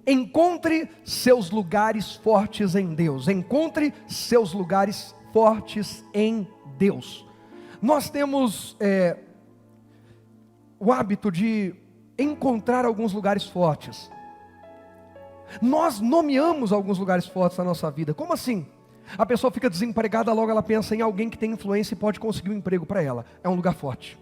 Encontre seus lugares fortes em Deus. Encontre seus lugares fortes em Deus. Nós temos o hábito de encontrar alguns lugares fortes. Nós nomeamos alguns lugares fortes na nossa vida. Como assim? A pessoa fica desempregada, logo ela pensa em alguém que tem influência e pode conseguir um emprego para ela. É um lugar forte.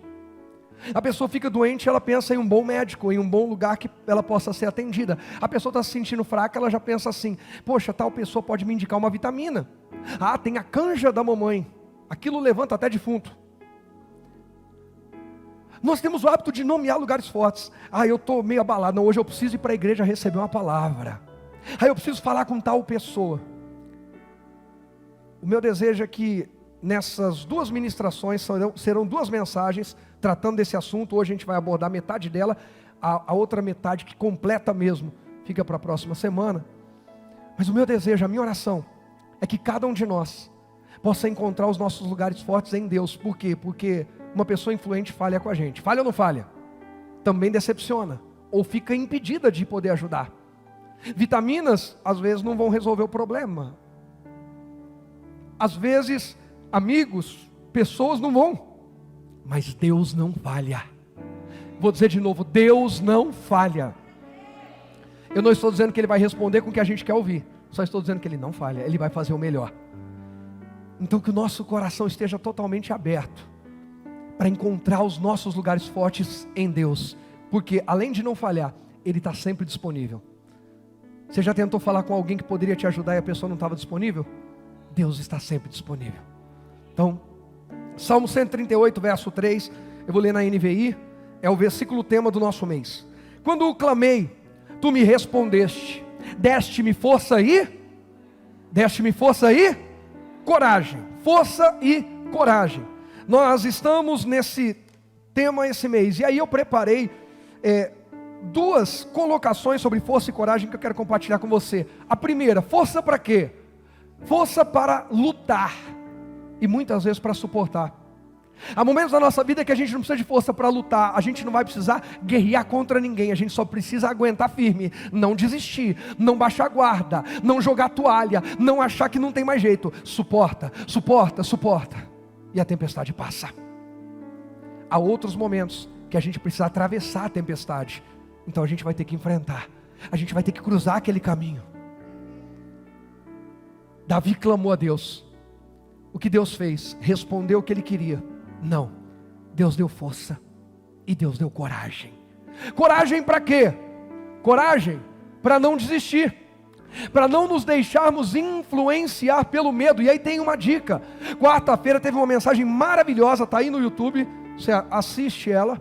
A pessoa fica doente, ela pensa em um bom médico, em um bom lugar que ela possa ser atendida. A pessoa está se sentindo fraca, ela já pensa assim: poxa, tal pessoa pode me indicar uma vitamina. Ah, tem a canja da mamãe, aquilo levanta até defunto. Nós temos o hábito de nomear lugares fortes. Ah, eu estou meio abalado, não, hoje eu preciso ir para a igreja receber uma palavra. Ah, eu preciso falar com tal pessoa. O meu desejo é que nessas duas ministrações serão duas mensagens tratando desse assunto. Hoje a gente vai abordar metade dela, a outra metade que completa mesmo fica para a próxima semana. Mas o meu desejo, a minha oração é que cada um de nós possa encontrar os nossos lugares fortes em Deus. Por quê? Porque uma pessoa influente falha com a gente. Falha ou não falha? Também decepciona, ou fica impedida de poder ajudar. Vitaminas às vezes não vão resolver o problema. Às vezes amigos, pessoas não vão, mas Deus não falha. Vou dizer de novo, Deus não falha. Eu não estou dizendo que Ele vai responder com o que a gente quer ouvir, só estou dizendo que Ele não falha, Ele vai fazer o melhor. Então que o nosso coração esteja totalmente aberto para encontrar os nossos lugares fortes em Deus, porque além de não falhar, Ele está sempre disponível. Você já tentou falar com alguém que poderia te ajudar e a pessoa não estava disponível? Deus está sempre disponível. Então, Salmo 138, verso 3, eu vou ler na NVI, é o versículo tema do nosso mês. Quando clamei, tu me respondeste, deste-me força e coragem. Força e coragem. Nós estamos nesse tema esse mês, e aí eu preparei duas colocações sobre força e coragem que eu quero compartilhar com você. A primeira, força para quê? Força para lutar, e muitas vezes para suportar. Há momentos da nossa vida que a gente não precisa de força para lutar, a gente não vai precisar guerrear contra ninguém, a gente só precisa aguentar firme, não desistir, não baixar a guarda, não jogar a toalha, não achar que não tem mais jeito. Suporta, suporta, suporta, e a tempestade passa. Há outros momentos que a gente precisa atravessar a tempestade, então a gente vai ter que enfrentar, a gente vai ter que cruzar aquele caminho. Davi clamou a Deus. O que Deus fez? Respondeu o que ele queria? Não. Deus deu força e Deus deu coragem. Coragem para quê? Coragem para não desistir, para não nos deixarmos influenciar pelo medo. E aí tem uma dica. Quarta-feira teve uma mensagem maravilhosa, está aí no YouTube, você assiste ela.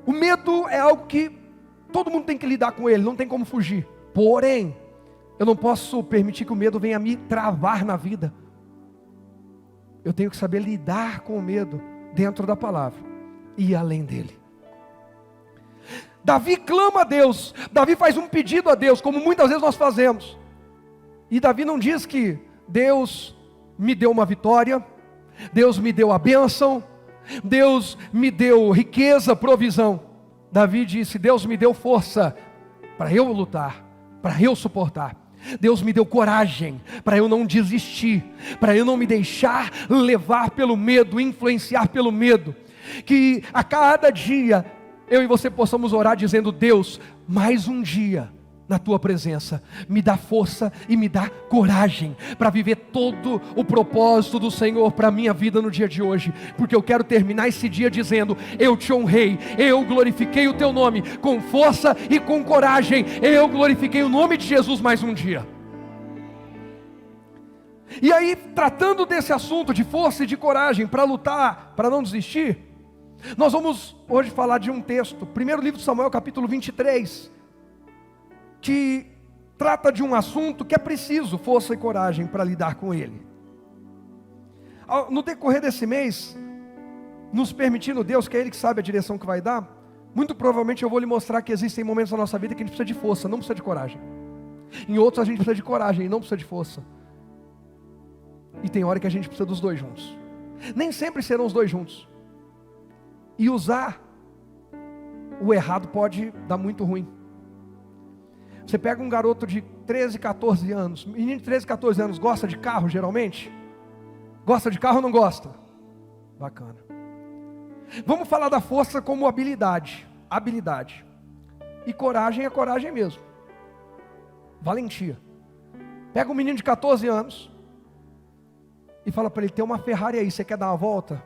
O medo é algo que todo mundo tem que lidar com ele, não tem como fugir. Porém, eu não posso permitir que o medo venha me travar na vida. Eu tenho que saber lidar com o medo dentro da palavra e além dele. Davi clama a Deus, Davi faz um pedido a Deus, como muitas vezes nós fazemos. E Davi não diz que Deus me deu uma vitória, Deus me deu a bênção, Deus me deu riqueza, provisão. Davi disse: Deus me deu força para eu lutar, para eu suportar. Deus me deu coragem para eu não desistir, para eu não me deixar levar pelo medo, influenciar pelo medo. Que a cada dia eu e você possamos orar dizendo: Deus, mais um dia na tua presença, me dá força e me dá coragem para viver todo o propósito do Senhor para a minha vida no dia de hoje, porque eu quero terminar esse dia dizendo: eu te honrei, eu glorifiquei o teu nome com força e com coragem, eu glorifiquei o nome de Jesus mais um dia. E aí, tratando desse assunto de força e de coragem para lutar, para não desistir, nós vamos hoje falar de um texto, primeiro livro de Samuel, capítulo 23, que trata de um assunto que é preciso força e coragem para lidar com ele. No decorrer desse mês, nos permitindo Deus, que é Ele que sabe a direção que vai dar, muito provavelmente eu vou lhe mostrar que existem momentos na nossa vida que a gente precisa de força, não precisa de coragem. Em outros a gente precisa de coragem e não precisa de força. E tem hora que a gente precisa dos dois juntos. Nem sempre serão os dois juntos. E usar o errado pode dar muito ruim. Você pega um garoto de 13, 14 anos, menino de 13, 14 anos, gosta de carro geralmente? Gosta de carro ou não gosta? Bacana. Vamos falar da força como habilidade. E coragem é coragem mesmo. Valentia. Pega um menino de 14 anos e fala para ele, tem uma Ferrari aí, você quer dar uma volta?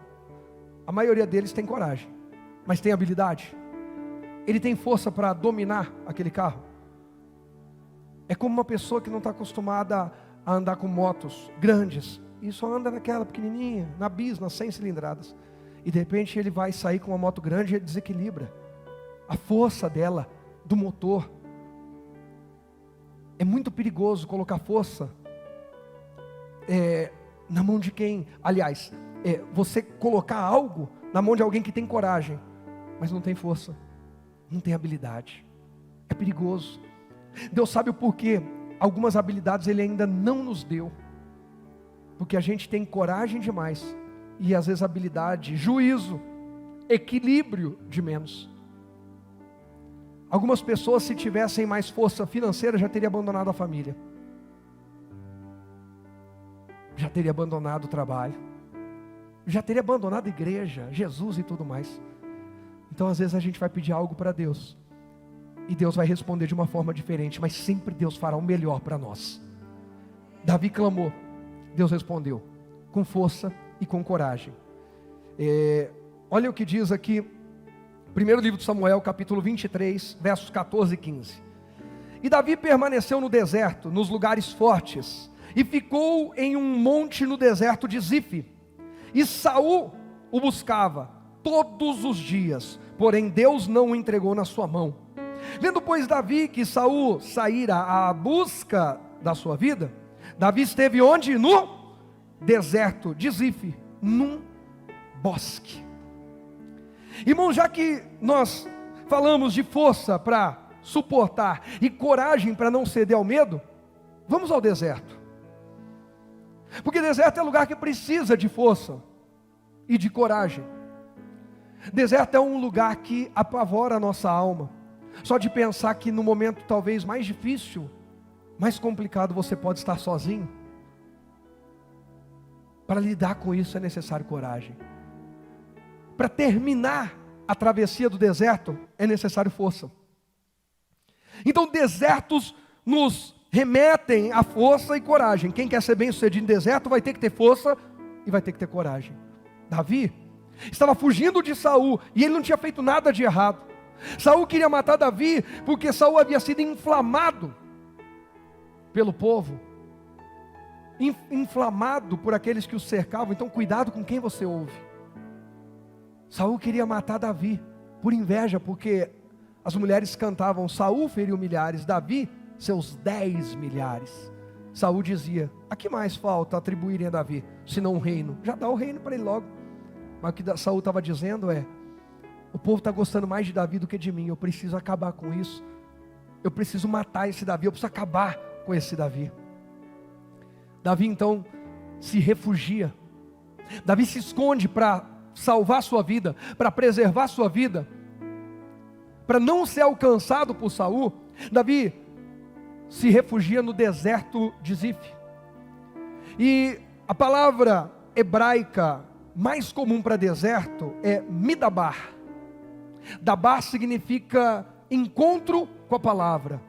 A maioria deles tem coragem, mas tem habilidade. Ele tem força para dominar aquele carro. É como uma pessoa que não está acostumada a andar com motos grandes, e só anda naquela pequenininha, na bis, nas 100 cilindradas. E de repente ele vai sair com uma moto grande e ele desequilibra. A força dela, do motor. É muito perigoso colocar força na mão de quem, aliás, você colocar algo na mão de alguém que tem coragem, mas não tem força, não tem habilidade. É perigoso. Deus sabe o porquê. Algumas habilidades Ele ainda não nos deu, porque a gente tem coragem demais, e às vezes habilidade, juízo, equilíbrio de menos. Algumas pessoas, se tivessem mais força financeira, já teriam abandonado a família, já teria abandonado o trabalho, já teria abandonado a igreja, Jesus e tudo mais. Então às vezes a gente vai pedir algo para Deus, e Deus vai responder de uma forma diferente, mas sempre Deus fará o melhor para nós. Davi clamou, Deus respondeu, com força e com coragem. Olha o que diz aqui, primeiro livro de Samuel, capítulo 23, versos 14 e 15. E Davi permaneceu no deserto, nos lugares fortes, e ficou em um monte no deserto de Zife. E Saul o buscava todos os dias, porém Deus não o entregou na sua mão. Vendo, pois, Davi que Saul saíra à busca da sua vida, Davi esteve onde? No deserto de Zife, num bosque. Irmão, já que nós falamos de força para suportar e coragem para não ceder ao medo, vamos ao deserto. Porque deserto é lugar que precisa de força e de coragem. Deserto é um lugar que apavora a nossa alma. Só de pensar que no momento talvez mais difícil, mais complicado, você pode estar sozinho. Para lidar com isso é necessário coragem. Para terminar a travessia do deserto é necessário força. Então desertos nos remetem a força e coragem. Quem quer ser bem sucedido em deserto vai ter que ter força e vai ter que ter coragem. Davi estava fugindo de Saul e ele não tinha feito nada de errado. Saul queria matar Davi porque Saul havia sido inflamado pelo povo, inflamado por aqueles que o cercavam. Então cuidado com quem você ouve. Saul queria matar Davi por inveja, porque as mulheres cantavam, Saul feriu milhares, Davi seus 10 milhares. Saul dizia, a que mais falta atribuírem a Davi, senão um reino? Já dá o reino para ele logo. Mas o que Saul estava dizendo é, o povo está gostando mais de Davi do que de mim, eu preciso acabar com isso, eu preciso matar esse Davi, eu preciso acabar com esse Davi. Davi então se refugia, Davi se esconde para salvar sua vida, para preservar sua vida, para não ser alcançado por Saul. Davi se refugia no deserto de Zife. E a palavra hebraica mais comum para deserto é Midabar. Dabar significa encontro com a palavra.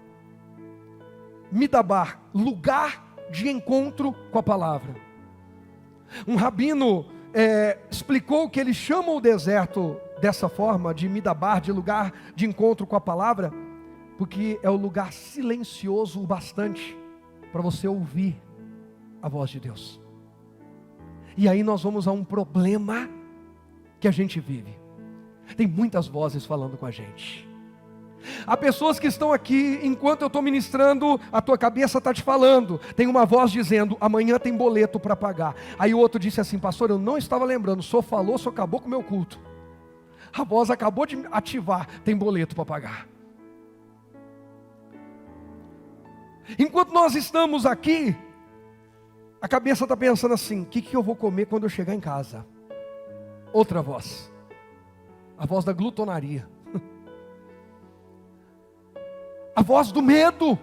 Midabar, lugar de encontro com a palavra. Um rabino explicou que eles chamam o deserto dessa forma, de Midabar, de lugar de encontro com a palavra, porque é o lugar silencioso o bastante para você ouvir a voz de Deus. E aí nós vamos a um problema que a gente vive. Tem muitas vozes falando com a gente. Há pessoas que estão aqui, enquanto eu estou ministrando, a tua cabeça está te falando. Tem uma voz dizendo, amanhã tem boleto para pagar. Aí o outro disse assim, pastor, eu não estava lembrando, o senhor falou, o senhor acabou com o meu culto. A voz acabou de ativar, tem boleto para pagar. Enquanto nós estamos aqui, a cabeça está pensando assim, o que eu vou comer quando eu chegar em casa? Outra voz, a voz da glutonaria, a voz do medo.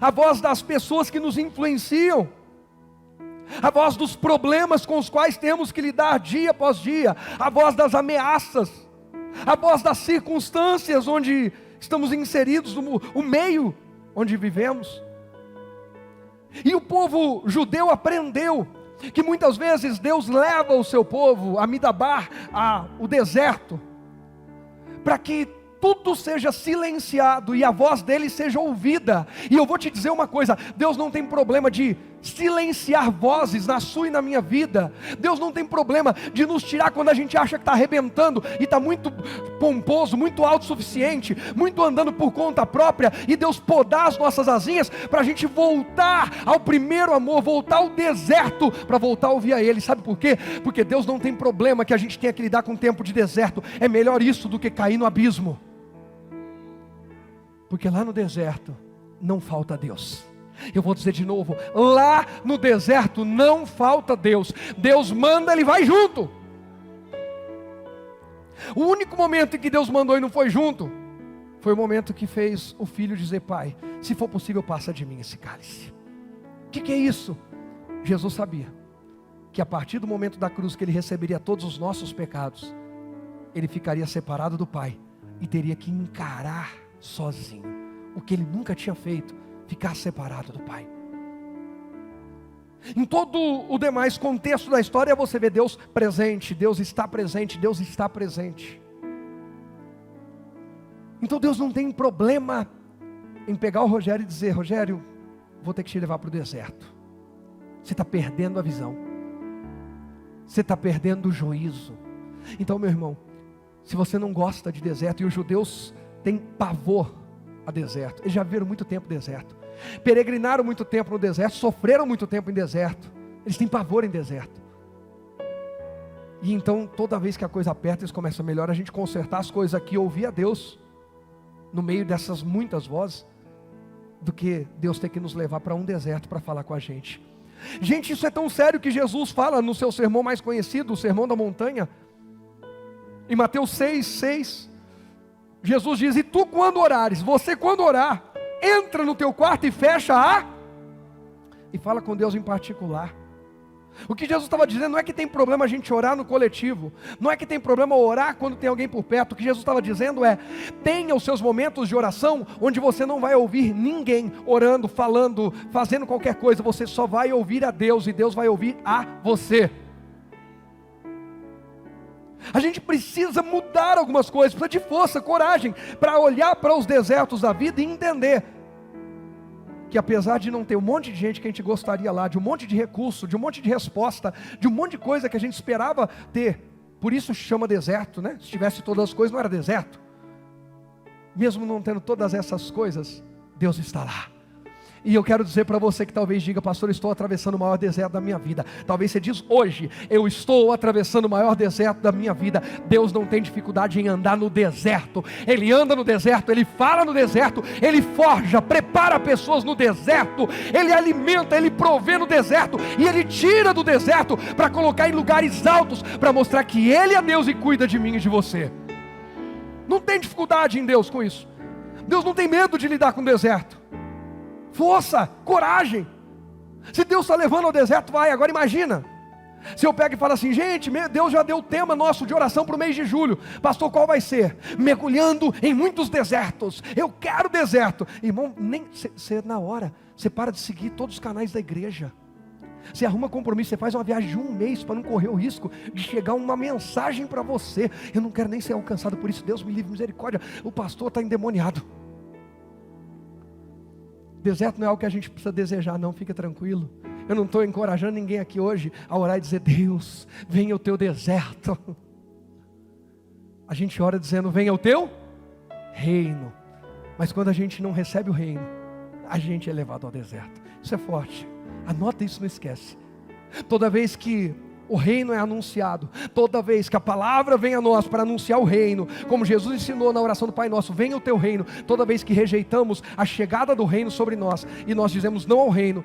a voz das pessoas que nos influenciam, a voz dos problemas com os quais temos que lidar dia após dia, a voz das ameaças, a voz das circunstâncias onde estamos inseridos, o meio onde vivemos. E o povo judeu aprendeu que muitas vezes Deus leva o seu povo a Midabar, o deserto, para que tudo seja silenciado e a voz dele seja ouvida. E eu vou te dizer uma coisa: Deus não tem problema de silenciar vozes na sua e na minha vida. Deus não tem problema de nos tirar quando a gente acha que está arrebentando e está muito pomposo, muito autossuficiente, muito andando por conta própria, e Deus podar as nossas asinhas para a gente voltar ao primeiro amor, voltar ao deserto, para voltar a ouvir a Ele. Sabe por quê? Porque Deus não tem problema que a gente tenha que lidar com um tempo de deserto. É melhor isso do que cair no abismo, porque lá no deserto não falta Deus. Eu vou dizer de novo: lá no deserto não falta Deus. Deus manda, Ele vai junto. O único momento em que Deus mandou e não foi junto foi o momento que fez o filho dizer: Pai, se for possível, passa de mim esse cálice. O que é isso? Jesus sabia que a partir do momento da cruz, que Ele receberia todos os nossos pecados, Ele ficaria separado do Pai e teria que encarar sozinho o que Ele nunca tinha feito: ficar separado do Pai. Em todo o demais contexto da história, você vê Deus presente, Deus está presente, Deus está presente. Então Deus não tem problema em pegar o Rogério e dizer: Rogério, vou ter que te levar para o deserto. Você está perdendo a visão, você está perdendo o juízo. Então, meu irmão, se você não gosta de deserto, e os judeus têm pavor a deserto, eles já viram muito tempo deserto, peregrinaram muito tempo no deserto, sofreram muito tempo em deserto, eles têm pavor em deserto. E então toda vez que a coisa aperta, eles começam: melhor a gente consertar as coisas aqui, ouvir a Deus no meio dessas muitas vozes, do que Deus ter que nos levar para um deserto para falar com a gente. Gente, isso é tão sério que Jesus fala no seu sermão mais conhecido, o Sermão da Montanha, em Mateus 6:6. Jesus diz: e tu quando orares, você quando orar, entra no teu quarto e fecha e fala com Deus em particular. O que Jesus estava dizendo não é que tem problema a gente orar no coletivo, não é que tem problema orar quando tem alguém por perto. O que Jesus estava dizendo é: tenha os seus momentos de oração onde você não vai ouvir ninguém orando, falando, fazendo qualquer coisa. Você só vai ouvir a Deus e Deus vai ouvir a você. A gente precisa mudar algumas coisas, precisa de força, coragem, para olhar para os desertos da vida e entender que apesar de não ter um monte de gente que a gente gostaria lá, de um monte de recurso, de um monte de resposta, de um monte de coisa que a gente esperava ter, por isso chama deserto, né? Se tivesse todas as coisas não era deserto. Mesmo não tendo todas essas coisas, Deus está lá. E eu quero dizer para você que talvez diga: pastor, eu estou atravessando o maior deserto da minha vida. Talvez você diz hoje: eu estou atravessando o maior deserto da minha vida. Deus não tem dificuldade em andar no deserto. Ele anda no deserto, Ele fala no deserto, Ele forja, prepara pessoas no deserto, Ele alimenta, Ele provê no deserto, e Ele tira do deserto para colocar em lugares altos, para mostrar que Ele é Deus e cuida de mim e de você. Não tem dificuldade em Deus com isso. Deus não tem medo de lidar com o deserto. Força, coragem. Se Deus está levando ao deserto, vai. Agora imagina, se eu pego e falo assim: gente, Deus já deu o tema nosso de oração para o mês de julho. Pastor, qual vai ser? Mergulhando em muitos desertos. Eu quero deserto. Irmão, nem você na hora, você para de seguir todos os canais da igreja. Você arruma compromisso, você faz uma viagem de um mês para não correr o risco de chegar uma mensagem para você: eu não quero nem ser alcançado por isso, Deus me livre, misericórdia, o pastor está endemoniado. Deserto não é algo que a gente precisa desejar, não, fica tranquilo. Eu não estou encorajando ninguém aqui hoje a orar e dizer: Deus, venha o teu deserto. A gente ora dizendo: venha o teu reino. Mas quando a gente não recebe o reino, a gente é levado ao deserto. Isso é forte, anota isso, não esquece. Toda vez que o reino é anunciado, toda vez que a palavra vem a nós para anunciar o reino, como Jesus ensinou na oração do Pai Nosso: venha o teu reino. Toda vez que rejeitamos a chegada do reino sobre nós, e nós dizemos não ao reino,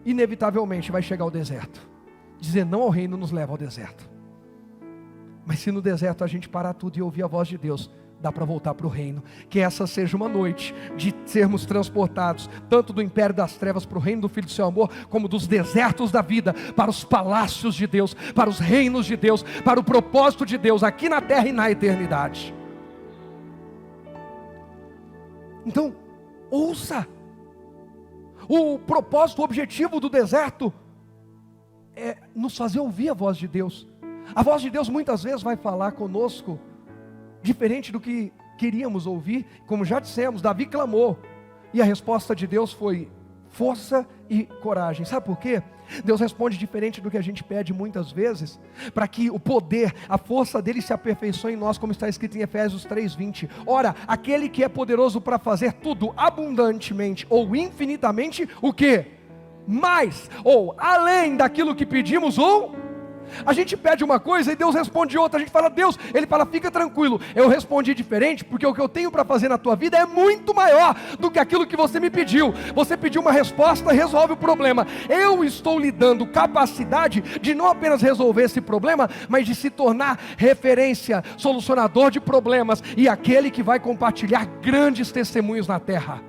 inevitavelmente vai chegar o deserto. Dizer não ao reino nos leva ao deserto. Mas se no deserto a gente parar tudo e ouvir a voz de Deus, dá para voltar para o reino. Que essa seja uma noite de sermos transportados, tanto do império das trevas para o reino do Filho do seu amor, como dos desertos da vida, para os palácios de Deus, para os reinos de Deus, para o propósito de Deus, aqui na terra e na eternidade. Então, ouça. O propósito, o objetivo do deserto é nos fazer ouvir a voz de Deus. A voz de Deus muitas vezes vai falar conosco diferente do que queríamos ouvir. Como já dissemos, Davi clamou, e a resposta de Deus foi força e coragem. Sabe por quê? Deus responde diferente do que a gente pede muitas vezes, para que o poder, a força dele se aperfeiçoe em nós, como está escrito em Efésios 3:20. Ora, aquele que é poderoso para fazer tudo abundantemente ou infinitamente, o quê? Mais, ou além daquilo que pedimos, ou... A gente pede uma coisa e Deus responde outra. A gente fala, Deus, Ele fala, fica tranquilo, eu respondi diferente, porque o que eu tenho para fazer na tua vida é muito maior do que aquilo que você me pediu. Você pediu uma resposta, resolve o problema. Eu estou lhe dando capacidade de não apenas resolver esse problema, mas de se tornar referência, solucionador de problemas, e aquele que vai compartilhar grandes testemunhos na terra.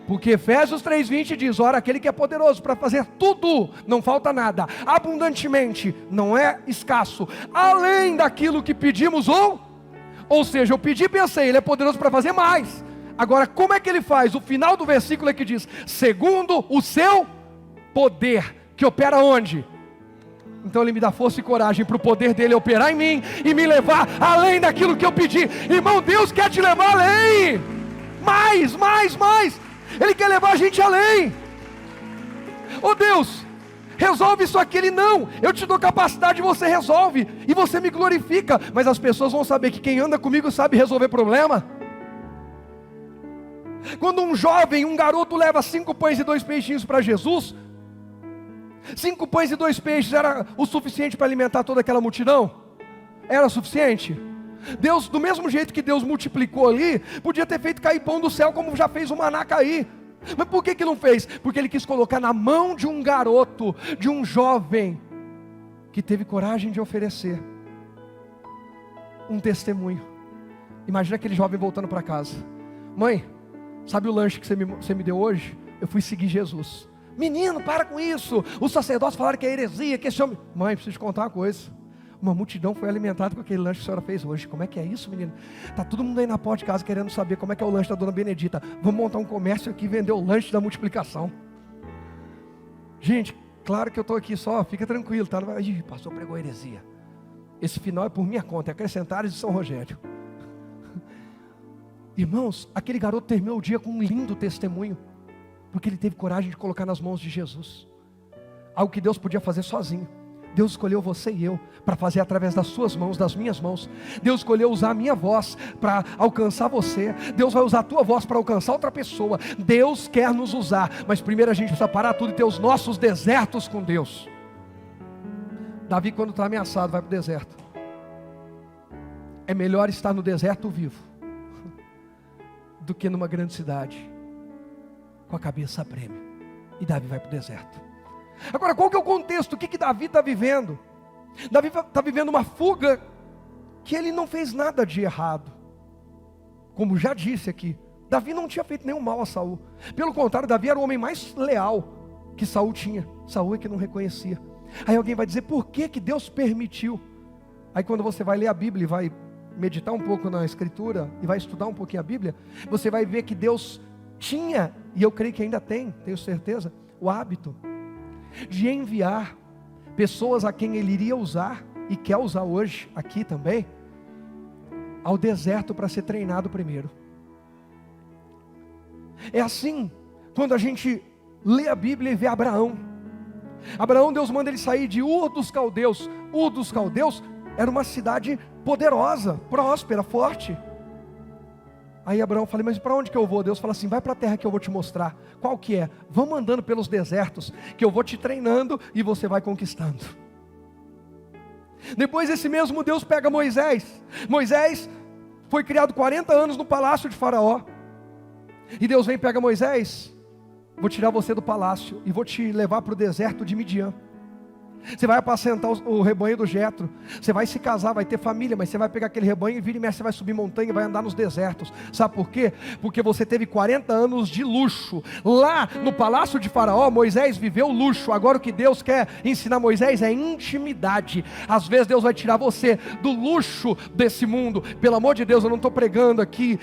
Porque Efésios 3:20 diz, ora, aquele que é poderoso para fazer tudo, não falta nada, abundantemente, não é escasso, além daquilo que pedimos, ou seja, eu pedi e pensei, ele é poderoso para fazer mais. Agora, como é que ele faz? O final do versículo é que diz, segundo o seu poder, que opera onde? Então ele me dá força e coragem para o poder dele operar em mim, e me levar além daquilo que eu pedi. Irmão, Deus quer te levar além, mais. Ele quer levar a gente além. Oh Deus, resolve isso aqui. Ele não, eu te dou capacidade, você resolve, e você me glorifica. Mas as pessoas vão saber que quem anda comigo sabe resolver problema. Quando um jovem, um garoto leva 5 pães e 2 peixinhos para Jesus, 5 pães e 2 peixes era o suficiente para alimentar toda aquela multidão? Era suficiente? Deus, do mesmo jeito que Deus multiplicou ali, podia ter feito cair pão do céu, como já fez o maná cair. Mas por que não fez? Porque Ele quis colocar na mão de um garoto, de um jovem, que teve coragem de oferecer um testemunho. Imagina aquele jovem voltando para casa, mãe, sabe o lanche que você me deu hoje? Eu fui seguir Jesus. Menino, para com isso, os sacerdotes falaram que é heresia, que esse homem... Mãe, preciso te contar uma coisa, uma multidão foi alimentada com aquele lanche que a senhora fez hoje. Como é que é isso, menino? Está todo mundo aí na porta de casa querendo saber como é que é o lanche da dona Benedita. Vamos montar um comércio aqui e vender o lanche da multiplicação. Gente, claro que eu estou aqui só, fica tranquilo, tá? Ih, pastor pregou heresia. Esse final é por minha conta, é Acrescentares de São Rogério. Irmãos, aquele garoto terminou o dia com um lindo testemunho, porque ele teve coragem de colocar nas mãos de Jesus algo que Deus podia fazer sozinho. Deus escolheu você e eu para fazer através das suas mãos, das minhas mãos. Deus escolheu usar a minha voz para alcançar você. Deus vai usar a tua voz para alcançar outra pessoa. Deus quer nos usar, mas primeiro a gente precisa parar tudo e ter os nossos desertos com Deus. Davi, quando está ameaçado, vai para o deserto. É melhor estar no deserto vivo do que numa grande cidade com a cabeça a prêmio. E Davi vai para o deserto. Agora, qual que é o contexto? O que Davi está vivendo? Davi está vivendo uma fuga que ele não fez nada de errado. Como já disse aqui, Davi não tinha feito nenhum mal a Saul. Pelo contrário, Davi era o homem mais leal que Saul tinha. Saul é que não reconhecia. Aí alguém vai dizer, por que Deus permitiu? Aí quando você vai ler a Bíblia e vai meditar um pouco na Escritura, e vai estudar um pouquinho a Bíblia, você vai ver que Deus tinha, e eu creio que ainda tem, tenho certeza, o hábito de enviar pessoas a quem Ele iria usar, e quer usar hoje, aqui também, ao deserto para ser treinado primeiro. É assim, quando a gente lê a Bíblia e vê Abraão, Deus manda ele sair de Ur dos Caldeus. Ur dos Caldeus era uma cidade poderosa, próspera, forte. Aí Abraão fala, mas para onde que eu vou? Deus fala assim, vai para a terra que eu vou te mostrar. Qual que é? Vamos andando pelos desertos, que eu vou te treinando e você vai conquistando. Depois esse mesmo Deus pega Moisés. Moisés foi criado 40 anos no palácio de Faraó. E Deus vem e pega Moisés, vou tirar você do palácio e vou te levar para o deserto de Midian. Você vai apacentar o rebanho do Jetro. Você vai se casar, vai ter família, mas você vai pegar aquele rebanho e vira e mexe, você vai subir montanha e vai andar nos desertos. Sabe por quê? Porque você teve 40 anos de luxo. Lá no palácio de Faraó, Moisés viveu luxo. Agora o que Deus quer ensinar Moisés é intimidade. Às vezes Deus vai tirar você do luxo desse mundo. Pelo amor de Deus, eu não estou pregando aqui,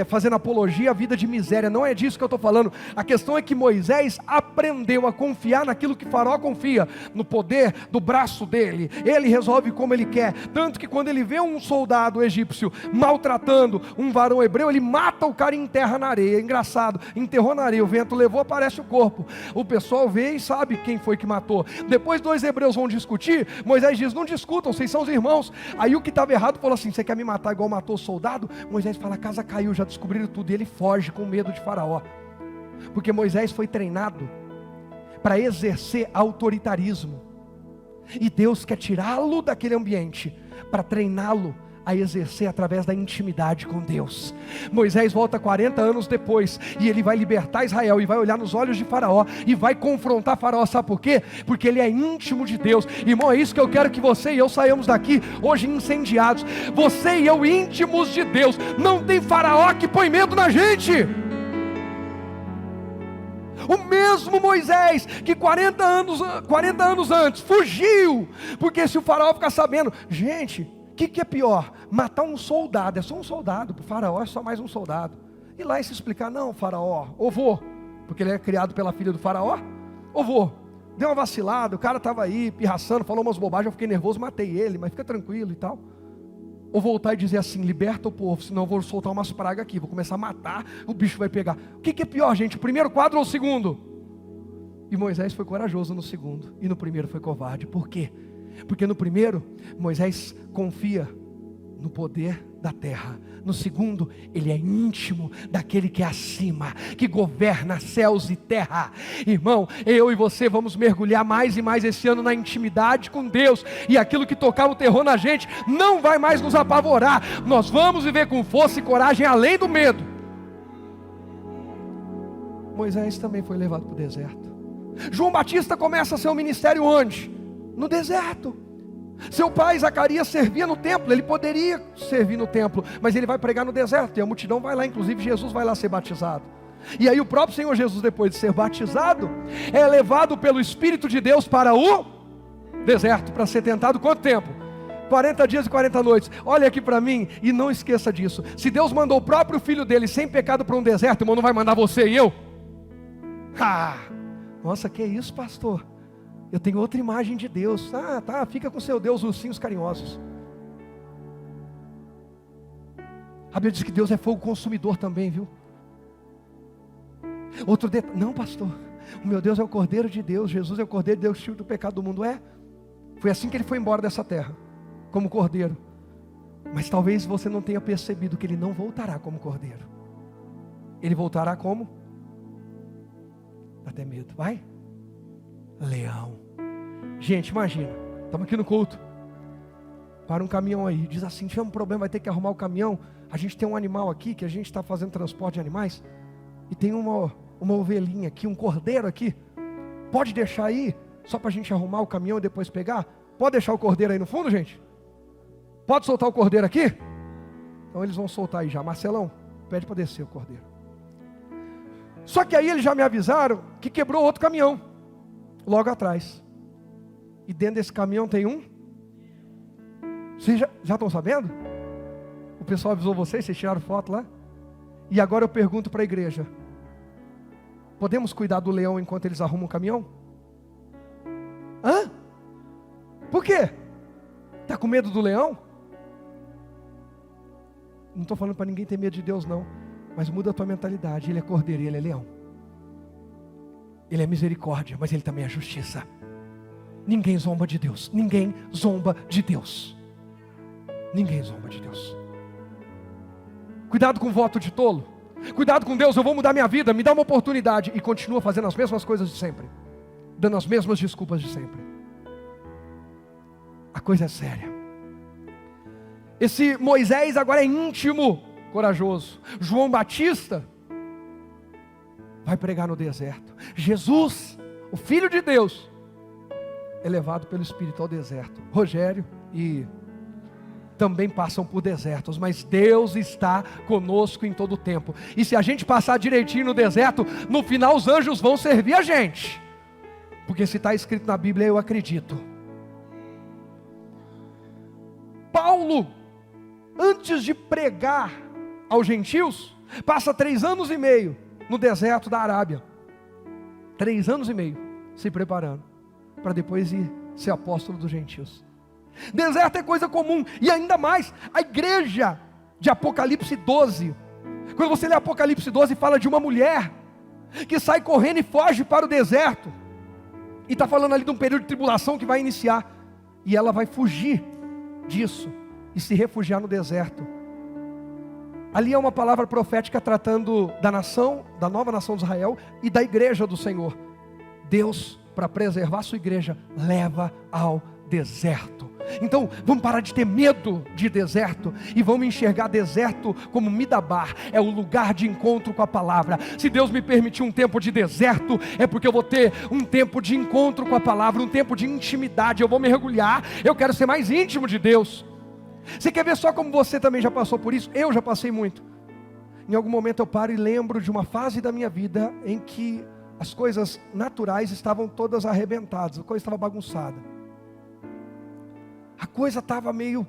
fazendo apologia à vida de miséria. Não é disso que eu estou falando. A questão é que Moisés aprendeu a confiar naquilo que Faraó confia, no poder do braço dele. Ele resolve como ele quer, tanto que quando ele vê um soldado egípcio maltratando um varão hebreu, ele mata o cara e enterra na areia. Engraçado, enterrou na areia, o vento levou, aparece o corpo, o pessoal vê e sabe quem foi que matou. Depois 2 hebreus vão discutir, Moisés diz, não discutam, vocês são os irmãos. Aí o que estava errado falou assim, você quer me matar igual matou o soldado? Moisés fala, a casa caiu, já descobriram tudo, e ele foge com medo de Faraó, porque Moisés foi treinado para exercer autoritarismo, e Deus quer tirá-lo daquele ambiente, para treiná-lo a exercer através da intimidade com Deus. Moisés volta 40 anos depois, e ele vai libertar Israel, e vai olhar nos olhos de Faraó, e vai confrontar Faraó, sabe por quê? Porque ele é íntimo de Deus. Irmão, é isso que eu quero que você e eu saiamos daqui, hoje incendiados, você e eu íntimos de Deus. Não tem Faraó que põe medo na gente. O mesmo Moisés que 40 anos antes fugiu, porque se o faraó ficar sabendo, gente, o que é pior? Matar um soldado, é só um soldado, para o faraó é só mais um soldado. E lá e se explicar, não faraó, ou vou, porque ele é criado pela filha do faraó, ou vou, deu uma vacilada, o cara estava aí pirraçando, falou umas bobagens, eu fiquei nervoso, matei ele, mas fica tranquilo e tal. Ou voltar e dizer assim, liberta o povo, senão eu vou soltar umas pragas aqui, vou começar a matar, o bicho vai pegar. O que é pior, gente, o primeiro quadro ou o segundo? E Moisés foi corajoso no segundo, e no primeiro foi covarde. Por quê? Porque no primeiro, Moisés confia no poder da terra. No segundo, ele é íntimo daquele que é acima, que governa céus e terra. Irmão, eu e você vamos mergulhar mais e mais esse ano na intimidade com Deus, e aquilo que tocar o terror na gente não vai mais nos apavorar. Nós vamos viver com força e coragem além do medo. Moisés também foi levado para o deserto. João Batista começa seu ministério onde? No deserto. Seu pai Zacarias servia no templo, ele poderia servir no templo, mas ele vai pregar no deserto, e a multidão vai lá, inclusive Jesus vai lá ser batizado. E aí o próprio Senhor Jesus, depois de ser batizado, é levado pelo Espírito de Deus para o deserto, para ser tentado quanto tempo? 40 dias e 40 noites. Olha aqui para mim, e não esqueça disso, se Deus mandou o próprio filho dele sem pecado para um deserto, irmão, não vai mandar você e eu? Nossa, que isso, pastor? Eu tenho outra imagem de Deus. Tá, fica com seu Deus, ursinhos carinhosos. A Bíblia diz que Deus é fogo consumidor também, viu? Outro detalhe, não pastor, o meu Deus é o Cordeiro de Deus, Jesus é o Cordeiro de Deus, tiro do pecado do mundo. Foi assim que ele foi embora dessa terra, como Cordeiro. Mas talvez você não tenha percebido que ele não voltará como Cordeiro. Ele voltará como? Dá até medo, vai? Leão. Gente, imagina, estamos aqui no culto, para um caminhão aí, diz assim, tiver um problema, vai ter que arrumar o caminhão. A gente tem um animal aqui, que a gente está fazendo transporte de animais, e tem uma ovelhinha aqui, um cordeiro aqui, pode deixar aí, só para a gente arrumar o caminhão e depois pegar? Pode deixar o cordeiro aí no fundo, gente? Pode soltar o cordeiro aqui? Então eles vão soltar aí já. Marcelão, pede para descer o cordeiro. Só que aí eles já me avisaram que quebrou outro caminhão logo atrás, e dentro desse caminhão tem um. Vocês já estão sabendo? O pessoal avisou vocês tiraram foto lá? E agora eu pergunto para a igreja, podemos cuidar do leão enquanto eles arrumam o caminhão? Por quê? Está com medo do leão? Não estou falando para ninguém ter medo de Deus não, mas muda a tua mentalidade. Ele é cordeiro e ele é leão. Ele é misericórdia, mas ele também é justiça. Ninguém zomba de Deus. Ninguém zomba de Deus. Ninguém zomba de Deus. Cuidado com o voto de tolo. Cuidado com Deus, eu vou mudar minha vida, me dá uma oportunidade. E continua fazendo as mesmas coisas de sempre, dando as mesmas desculpas de sempre. A coisa é séria. Esse Moisés agora é íntimo, corajoso. João Batista vai pregar no deserto. Jesus, o Filho de Deus, é levado pelo Espírito ao deserto. Rogério e também passam por desertos, mas Deus está conosco em todo o tempo. E se a gente passar direitinho no deserto, no final os anjos vão servir a gente. Porque se está escrito na Bíblia, eu acredito. Paulo, antes de pregar aos gentios, passa 3 anos e meio no deserto da Arábia. 3 anos e meio se preparando para depois ir ser apóstolo dos gentios. Deserto é coisa comum, e ainda mais a igreja de Apocalipse 12. Quando você lê Apocalipse 12, fala de uma mulher que sai correndo e foge para o deserto, e está falando ali de um período de tribulação que vai iniciar, e ela vai fugir disso e se refugiar no deserto. Ali é uma palavra profética tratando da nação, da nova nação de Israel e da igreja do Senhor. Deus, para preservar a sua igreja, leva ao deserto. Então vamos parar de ter medo de deserto e vamos enxergar deserto como Midabar, é o lugar de encontro com a palavra. Se Deus me permitir um tempo de deserto, é porque eu vou ter um tempo de encontro com a palavra, um tempo de intimidade. Eu vou mergulhar, eu quero ser mais íntimo de Deus. Você quer ver só como você também já passou por isso? Eu já passei muito. Em algum momento eu paro e lembro de uma fase da minha vida em que as coisas naturais estavam todas arrebentadas, a coisa estava bagunçada. A coisa estava meio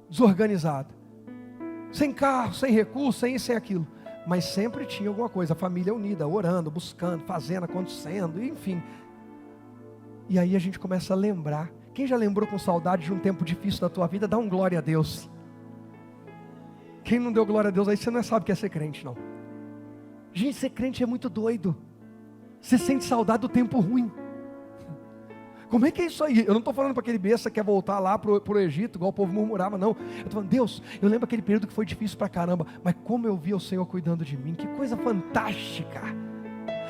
desorganizada. Sem carro, sem recurso, sem isso, sem aquilo. Mas sempre tinha alguma coisa, a família unida, orando, buscando, fazendo, acontecendo, enfim. E aí a gente começa a lembrar. Quem já lembrou com saudade de um tempo difícil da tua vida, dá um glória a Deus. Quem não deu glória a Deus, aí você não sabe o que é ser crente, não. Gente, ser crente é muito doido. Você sente saudade do tempo ruim. Como é que é isso aí? Eu não estou falando para aquele besta que quer voltar lá para o Egito, igual o povo murmurava, não. Eu estou falando, Deus, eu lembro aquele período que foi difícil para caramba, mas como eu vi o Senhor cuidando de mim, que coisa fantástica.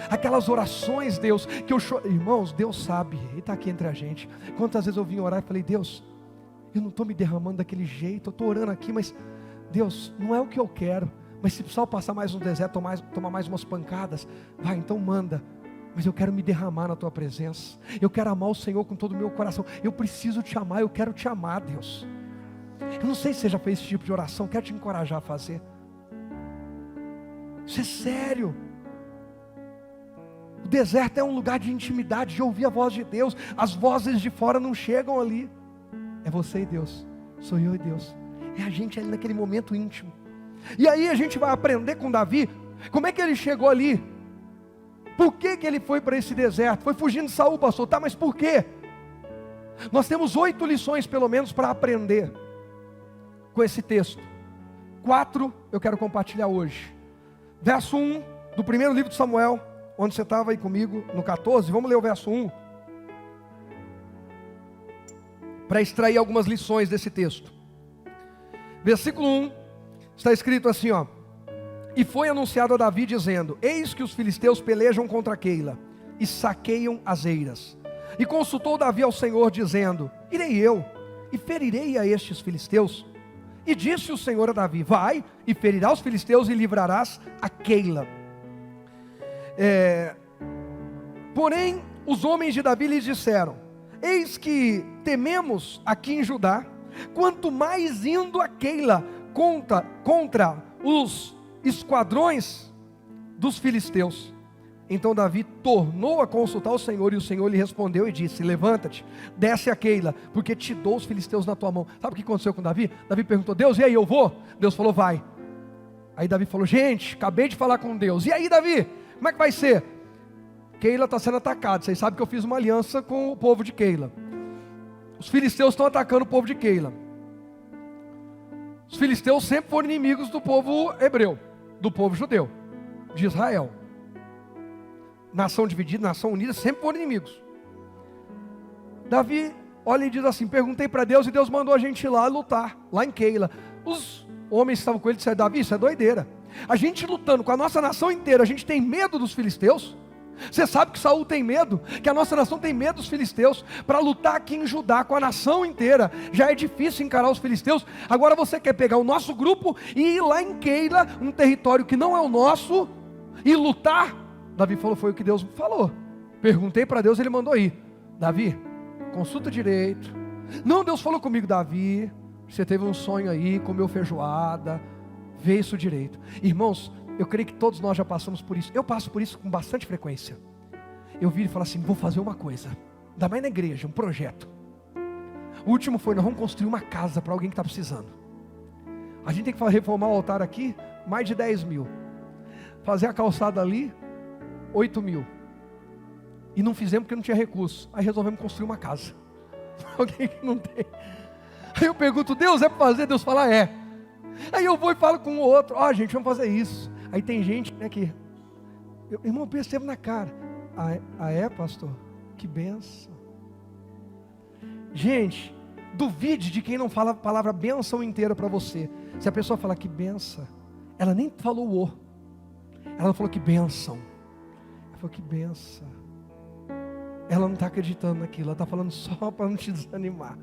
Aquelas orações, Deus, que eu choro. Irmãos, Deus sabe, Ele está aqui entre a gente. Quantas vezes eu vim orar e falei, Deus, eu não estou me derramando daquele jeito, eu estou orando aqui, mas Deus, não é o que eu quero. Mas se precisar passar mais no deserto, tomar mais umas pancadas, vai, então manda. Mas eu quero me derramar na tua presença. Eu quero amar o Senhor com todo o meu coração. Eu preciso te amar, eu quero te amar, Deus. Eu não sei se você já fez esse tipo de oração, quero te encorajar a fazer. Isso é sério. O deserto é um lugar de intimidade, de ouvir a voz de Deus. As vozes de fora não chegam ali. É você e Deus, sou eu e Deus. É a gente ali naquele momento íntimo. E aí a gente vai aprender com Davi, como é que ele chegou ali. Por que ele foi para esse deserto? Foi fugindo de Saul, pastor. Tá, mas por quê? Nós temos 8 lições pelo menos para aprender com esse texto. 4 eu quero compartilhar hoje. Verso 1 do primeiro livro de Samuel, onde você estava aí comigo, no 14. Vamos ler o verso 1. Para extrair algumas lições desse texto. Versículo 1, está escrito assim, ó. E foi anunciado a Davi dizendo, eis que os filisteus pelejam contra Keila, e saqueiam as eiras. E consultou Davi ao Senhor, dizendo, irei eu, e ferirei a estes filisteus. E disse o Senhor a Davi, vai, e ferirás os filisteus, e livrarás a Keila. Porém, os homens de Davi lhes disseram, eis que tememos aqui em Judá, quanto mais indo a Keila contra os esquadrões dos filisteus. Então Davi tornou a consultar o Senhor, e o Senhor lhe respondeu e disse, levanta-te, desce a Keila, porque te dou os filisteus na tua mão. Sabe o que aconteceu com Davi? Davi perguntou, Deus, e aí, eu vou? Deus falou, vai. Aí Davi falou, gente, acabei de falar com Deus, e aí Davi, como é que vai ser? Keila está sendo atacada, vocês sabem que eu fiz uma aliança com o povo de Keila. Os filisteus estão atacando o povo de Keila. Os filisteus sempre foram inimigos do povo hebreu, do povo judeu, de Israel. Nação dividida, nação unida, sempre foram inimigos. Davi olha e diz assim, perguntei para Deus, e Deus mandou a gente ir lá lutar, lá em Keila. Os homens que estavam com ele disseram, Davi, isso é doideira. A gente lutando com a nossa nação inteira, a gente tem medo dos filisteus? Você sabe que Saul tem medo, que a nossa nação tem medo dos filisteus. Para lutar aqui em Judá com a nação inteira, já é difícil encarar os filisteus. Agora você quer pegar o nosso grupo e ir lá em Keila, um território que não é o nosso, e lutar? Davi falou, foi o que Deus falou. Perguntei para Deus, ele mandou ir. Davi, consulta direito. Não, Deus falou comigo, Davi, você teve um sonho aí, comeu feijoada, vê isso direito. Irmãos, eu creio que todos nós já passamos por isso. Eu passo por isso com bastante frequência. Eu viro e falo assim, vou fazer uma coisa, ainda mais na igreja, um projeto. O último foi, nós vamos construir uma casa para alguém que está precisando. A gente tem que reformar o altar aqui, mais de 10 mil. Fazer a calçada ali, 8 mil. E não fizemos porque não tinha recurso. Aí resolvemos construir uma casa. Alguém que não tem. Aí eu pergunto, Deus, é para fazer? Deus fala, é. Aí eu vou e falo com o outro, gente, vamos fazer isso. Aí tem gente, né, que... irmão, eu percebo na cara. É, pastor? Que benção. Gente, duvide de quem não fala a palavra benção inteira para você. Se a pessoa falar que benção, ela nem falou o. Ela falou que benção. Ela falou que benção. Ela não está acreditando naquilo, ela está falando só para não te desanimar.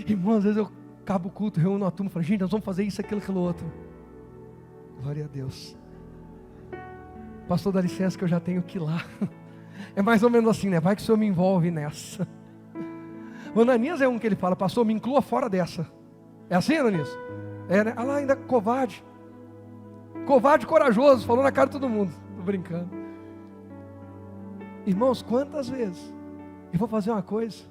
Irmão, às vezes eu acabo o culto, reúno a turma e falo, gente, nós vamos fazer isso, aquilo outro. Glória a Deus. Pastor, dá licença que eu já tenho que ir lá. É mais ou menos assim, né? Vai que o senhor me envolve nessa. O Ananias é um que ele fala, pastor, me inclua fora dessa. É assim, Ananias? É, né? Ah lá, ainda covarde. Covarde e corajoso, falou na cara de todo mundo. Tô brincando. Irmãos, quantas vezes eu vou fazer uma coisa?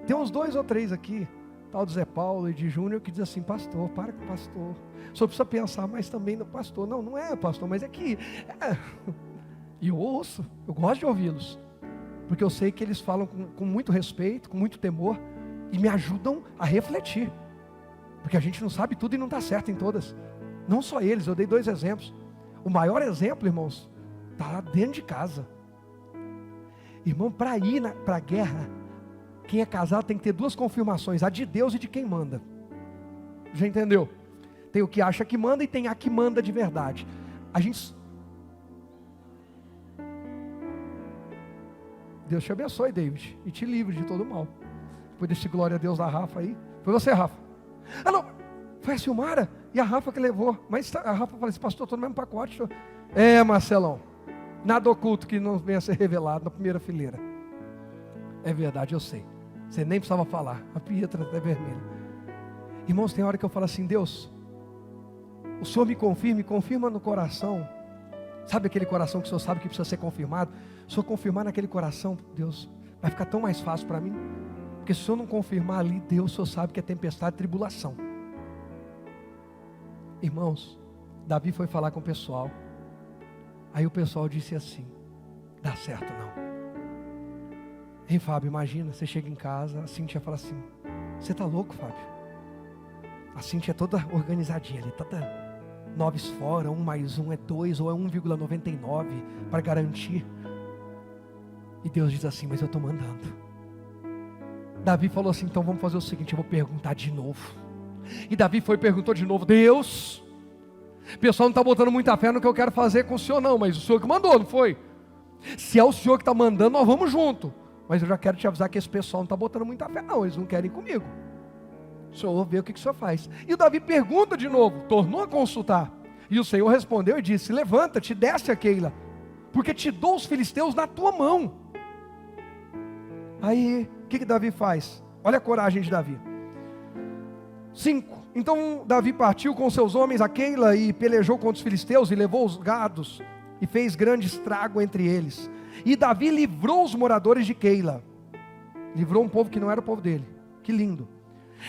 Tem uns 2 ou 3 aqui, tal de Zé Paulo e de Júnior, que diz assim, pastor, para com o pastor. O senhor precisa pensar mais também no pastor. Não, não é pastor, mas é que... E eu ouço, eu gosto de ouvi-los. Porque eu sei que eles falam com muito respeito, com muito temor, e me ajudam a refletir. Porque a gente não sabe tudo e não está certo em todas. Não só eles, eu dei 2 exemplos. O maior exemplo, irmãos, está lá dentro de casa. Irmão, para ir para a guerra, quem é casado tem que ter 2 confirmações, a de Deus e de quem manda. Já entendeu? Tem o que acha que manda e tem a que manda de verdade. A gente... Deus te abençoe, David, e te livre de todo mal. Depois desse glória a Deus da Rafa aí. Foi você, Rafa? Ah, não, foi a Silmara e a Rafa que levou. Mas a Rafa falou assim, pastor, estou no mesmo pacote. É, Marcelão, nada oculto que não venha a ser revelado na primeira fileira. É verdade, eu sei. Você nem precisava falar. A Pietra está vermelha. Irmãos, tem hora que eu falo assim, Deus, o Senhor me confirma no coração. Sabe aquele coração que o Senhor sabe que precisa ser confirmado? Se o Senhor confirmar naquele coração, Deus, vai ficar tão mais fácil para mim. Porque se o Senhor não confirmar ali, Deus, o Senhor sabe que é tempestade e tribulação. Irmãos, Davi foi falar com o pessoal. Aí o pessoal disse assim, dá certo não. Ei, Fábio, imagina, você chega em casa, a Cíntia fala assim, você está louco, Fábio? A Cíntia é toda organizadinha ali, toda 9 fora, 1 mais 1 é 2, ou é 1,99 para garantir. E Deus diz assim, mas eu estou mandando. Davi falou assim, então vamos fazer o seguinte, eu vou perguntar de novo. E Davi foi e perguntou de novo, Deus, o pessoal não está botando muita fé no que eu quero fazer com o Senhor não, mas o Senhor que mandou, não foi? Se é o Senhor que está mandando, nós vamos junto. Mas eu já quero te avisar que esse pessoal não está botando muita fé não, eles não querem ir comigo. O Senhor vê o que o Senhor faz. E o Davi pergunta de novo, tornou a consultar. E o Senhor respondeu e disse, levanta-te, desce a Keila, porque te dou os filisteus na tua mão. Aí, o que Davi faz? Olha a coragem de Davi. 5. Então Davi partiu com seus homens a Keila e pelejou contra os filisteus e levou os gados e fez grande estrago entre eles. E Davi livrou os moradores de Keila. Livrou um povo que não era o povo dele. Que lindo.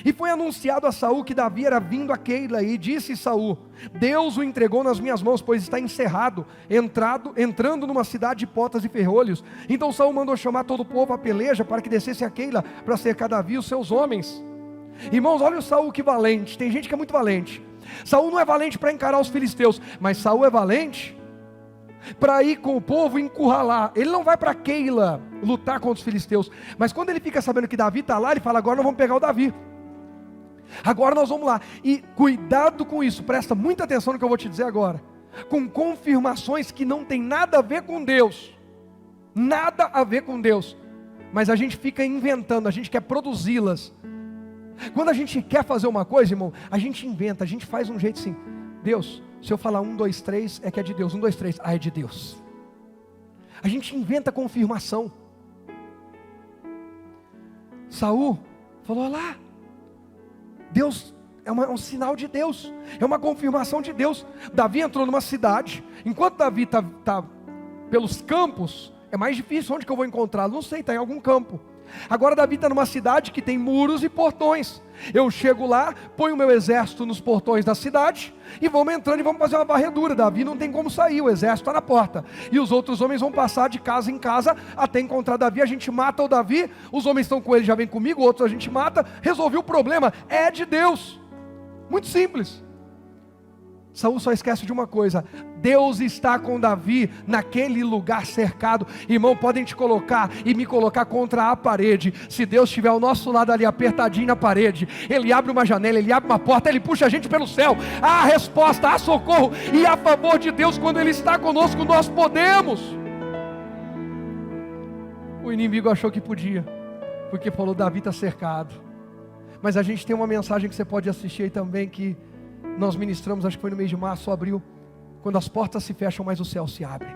E foi anunciado a Saul que Davi era vindo a Keila, e disse Saul, Deus o entregou nas minhas mãos, pois está encerrado, entrando numa cidade de portas e ferrolhos. Então Saul mandou chamar todo o povo à peleja, para que descesse a Keila, para cercar Davi e os seus homens. Irmãos, olha o Saul que valente, tem gente que é muito valente. Saul não é valente para encarar os filisteus, mas Saul é valente para ir com o povo e encurralar. Ele não vai para Keila lutar contra os filisteus, mas quando ele fica sabendo que Davi está lá, ele fala, agora nós vamos pegar o Davi. Agora nós vamos lá, e cuidado com isso, presta muita atenção no que eu vou te dizer agora, com confirmações que não tem nada a ver com Deus, nada a ver com Deus, mas a gente fica inventando, a gente quer produzi-las. Quando a gente quer fazer uma coisa, irmão, a gente inventa, a gente faz um jeito assim, Deus, se eu falar 1, 2, 3, é que é de Deus, 1, 2, 3, é de Deus. A gente inventa confirmação. Saul falou: olha lá, Deus é um sinal de Deus, é uma confirmação de Deus. Davi entrou numa cidade, enquanto Davi está pelos campos, é mais difícil, onde que eu vou encontrá-lo? Não sei, está em algum campo. Agora Davi está numa cidade que tem muros e portões. Eu chego lá, ponho o meu exército nos portões da cidade e vamos entrando e vamos fazer uma varredura. Davi não tem como sair, o exército está na porta. E os outros homens vão passar de casa em casa até encontrar Davi. A gente mata o Davi, os homens estão com ele, já vem comigo, outros a gente mata. Resolveu o problema, é de Deus. Muito simples. Saul só esquece de uma coisa: Deus está com Davi naquele lugar cercado. Irmão, podem te colocar e me colocar contra a parede. Se Deus estiver ao nosso lado ali, apertadinho na parede, Ele abre uma janela, Ele abre uma porta, Ele puxa a gente pelo céu. Há resposta, há socorro. E a favor de Deus, quando Ele está conosco, nós podemos. O inimigo achou que podia, porque falou: Davi está cercado. Mas a gente tem uma mensagem que você pode assistir aí também, que nós ministramos, acho que foi no mês de março ou abril. Quando as portas se fecham, mas o céu se abre.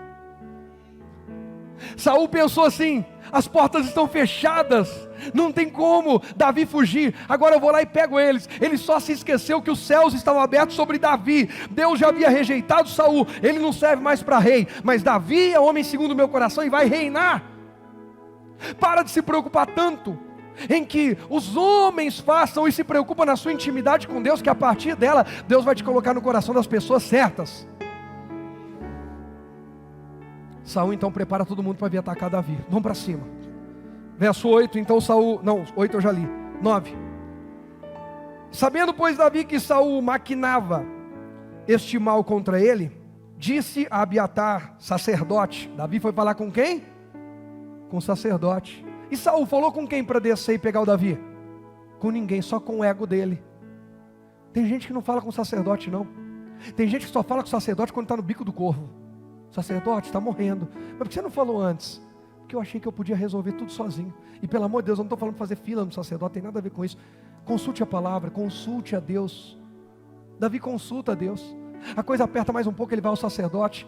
Saul pensou assim: as portas estão fechadas, não tem como Davi fugir, agora eu vou lá e pego eles. Ele só se esqueceu que os céus estavam abertos sobre Davi. Deus já havia rejeitado Saul, ele não serve mais para rei, mas Davi é homem segundo o meu coração e vai reinar. Para de se preocupar tanto em que os homens façam, e se preocupa na sua intimidade com Deus, que a partir dela, Deus vai te colocar no coração das pessoas certas. Saul então prepara todo mundo para vir atacar Davi. Vamos para cima. Verso 8, então Saul, não, 8 eu já li, 9. Sabendo, pois, Davi que Saul maquinava este mal contra ele, disse a Abiatar, sacerdote. Davi foi falar com quem? Com o sacerdote. E Saul falou com quem para descer e pegar o Davi? Com ninguém, só com o ego dele. Tem gente que não fala com o sacerdote, não. Tem gente que só fala com o sacerdote quando está no bico do corvo. O sacerdote está morrendo. Mas por que você não falou antes? Porque eu achei que eu podia resolver tudo sozinho. E pelo amor de Deus, eu não estou falando de fazer fila no sacerdote, tem nada a ver com isso. Consulte a palavra, consulte a Deus. Davi consulta a Deus. A coisa aperta mais um pouco, ele vai ao sacerdote.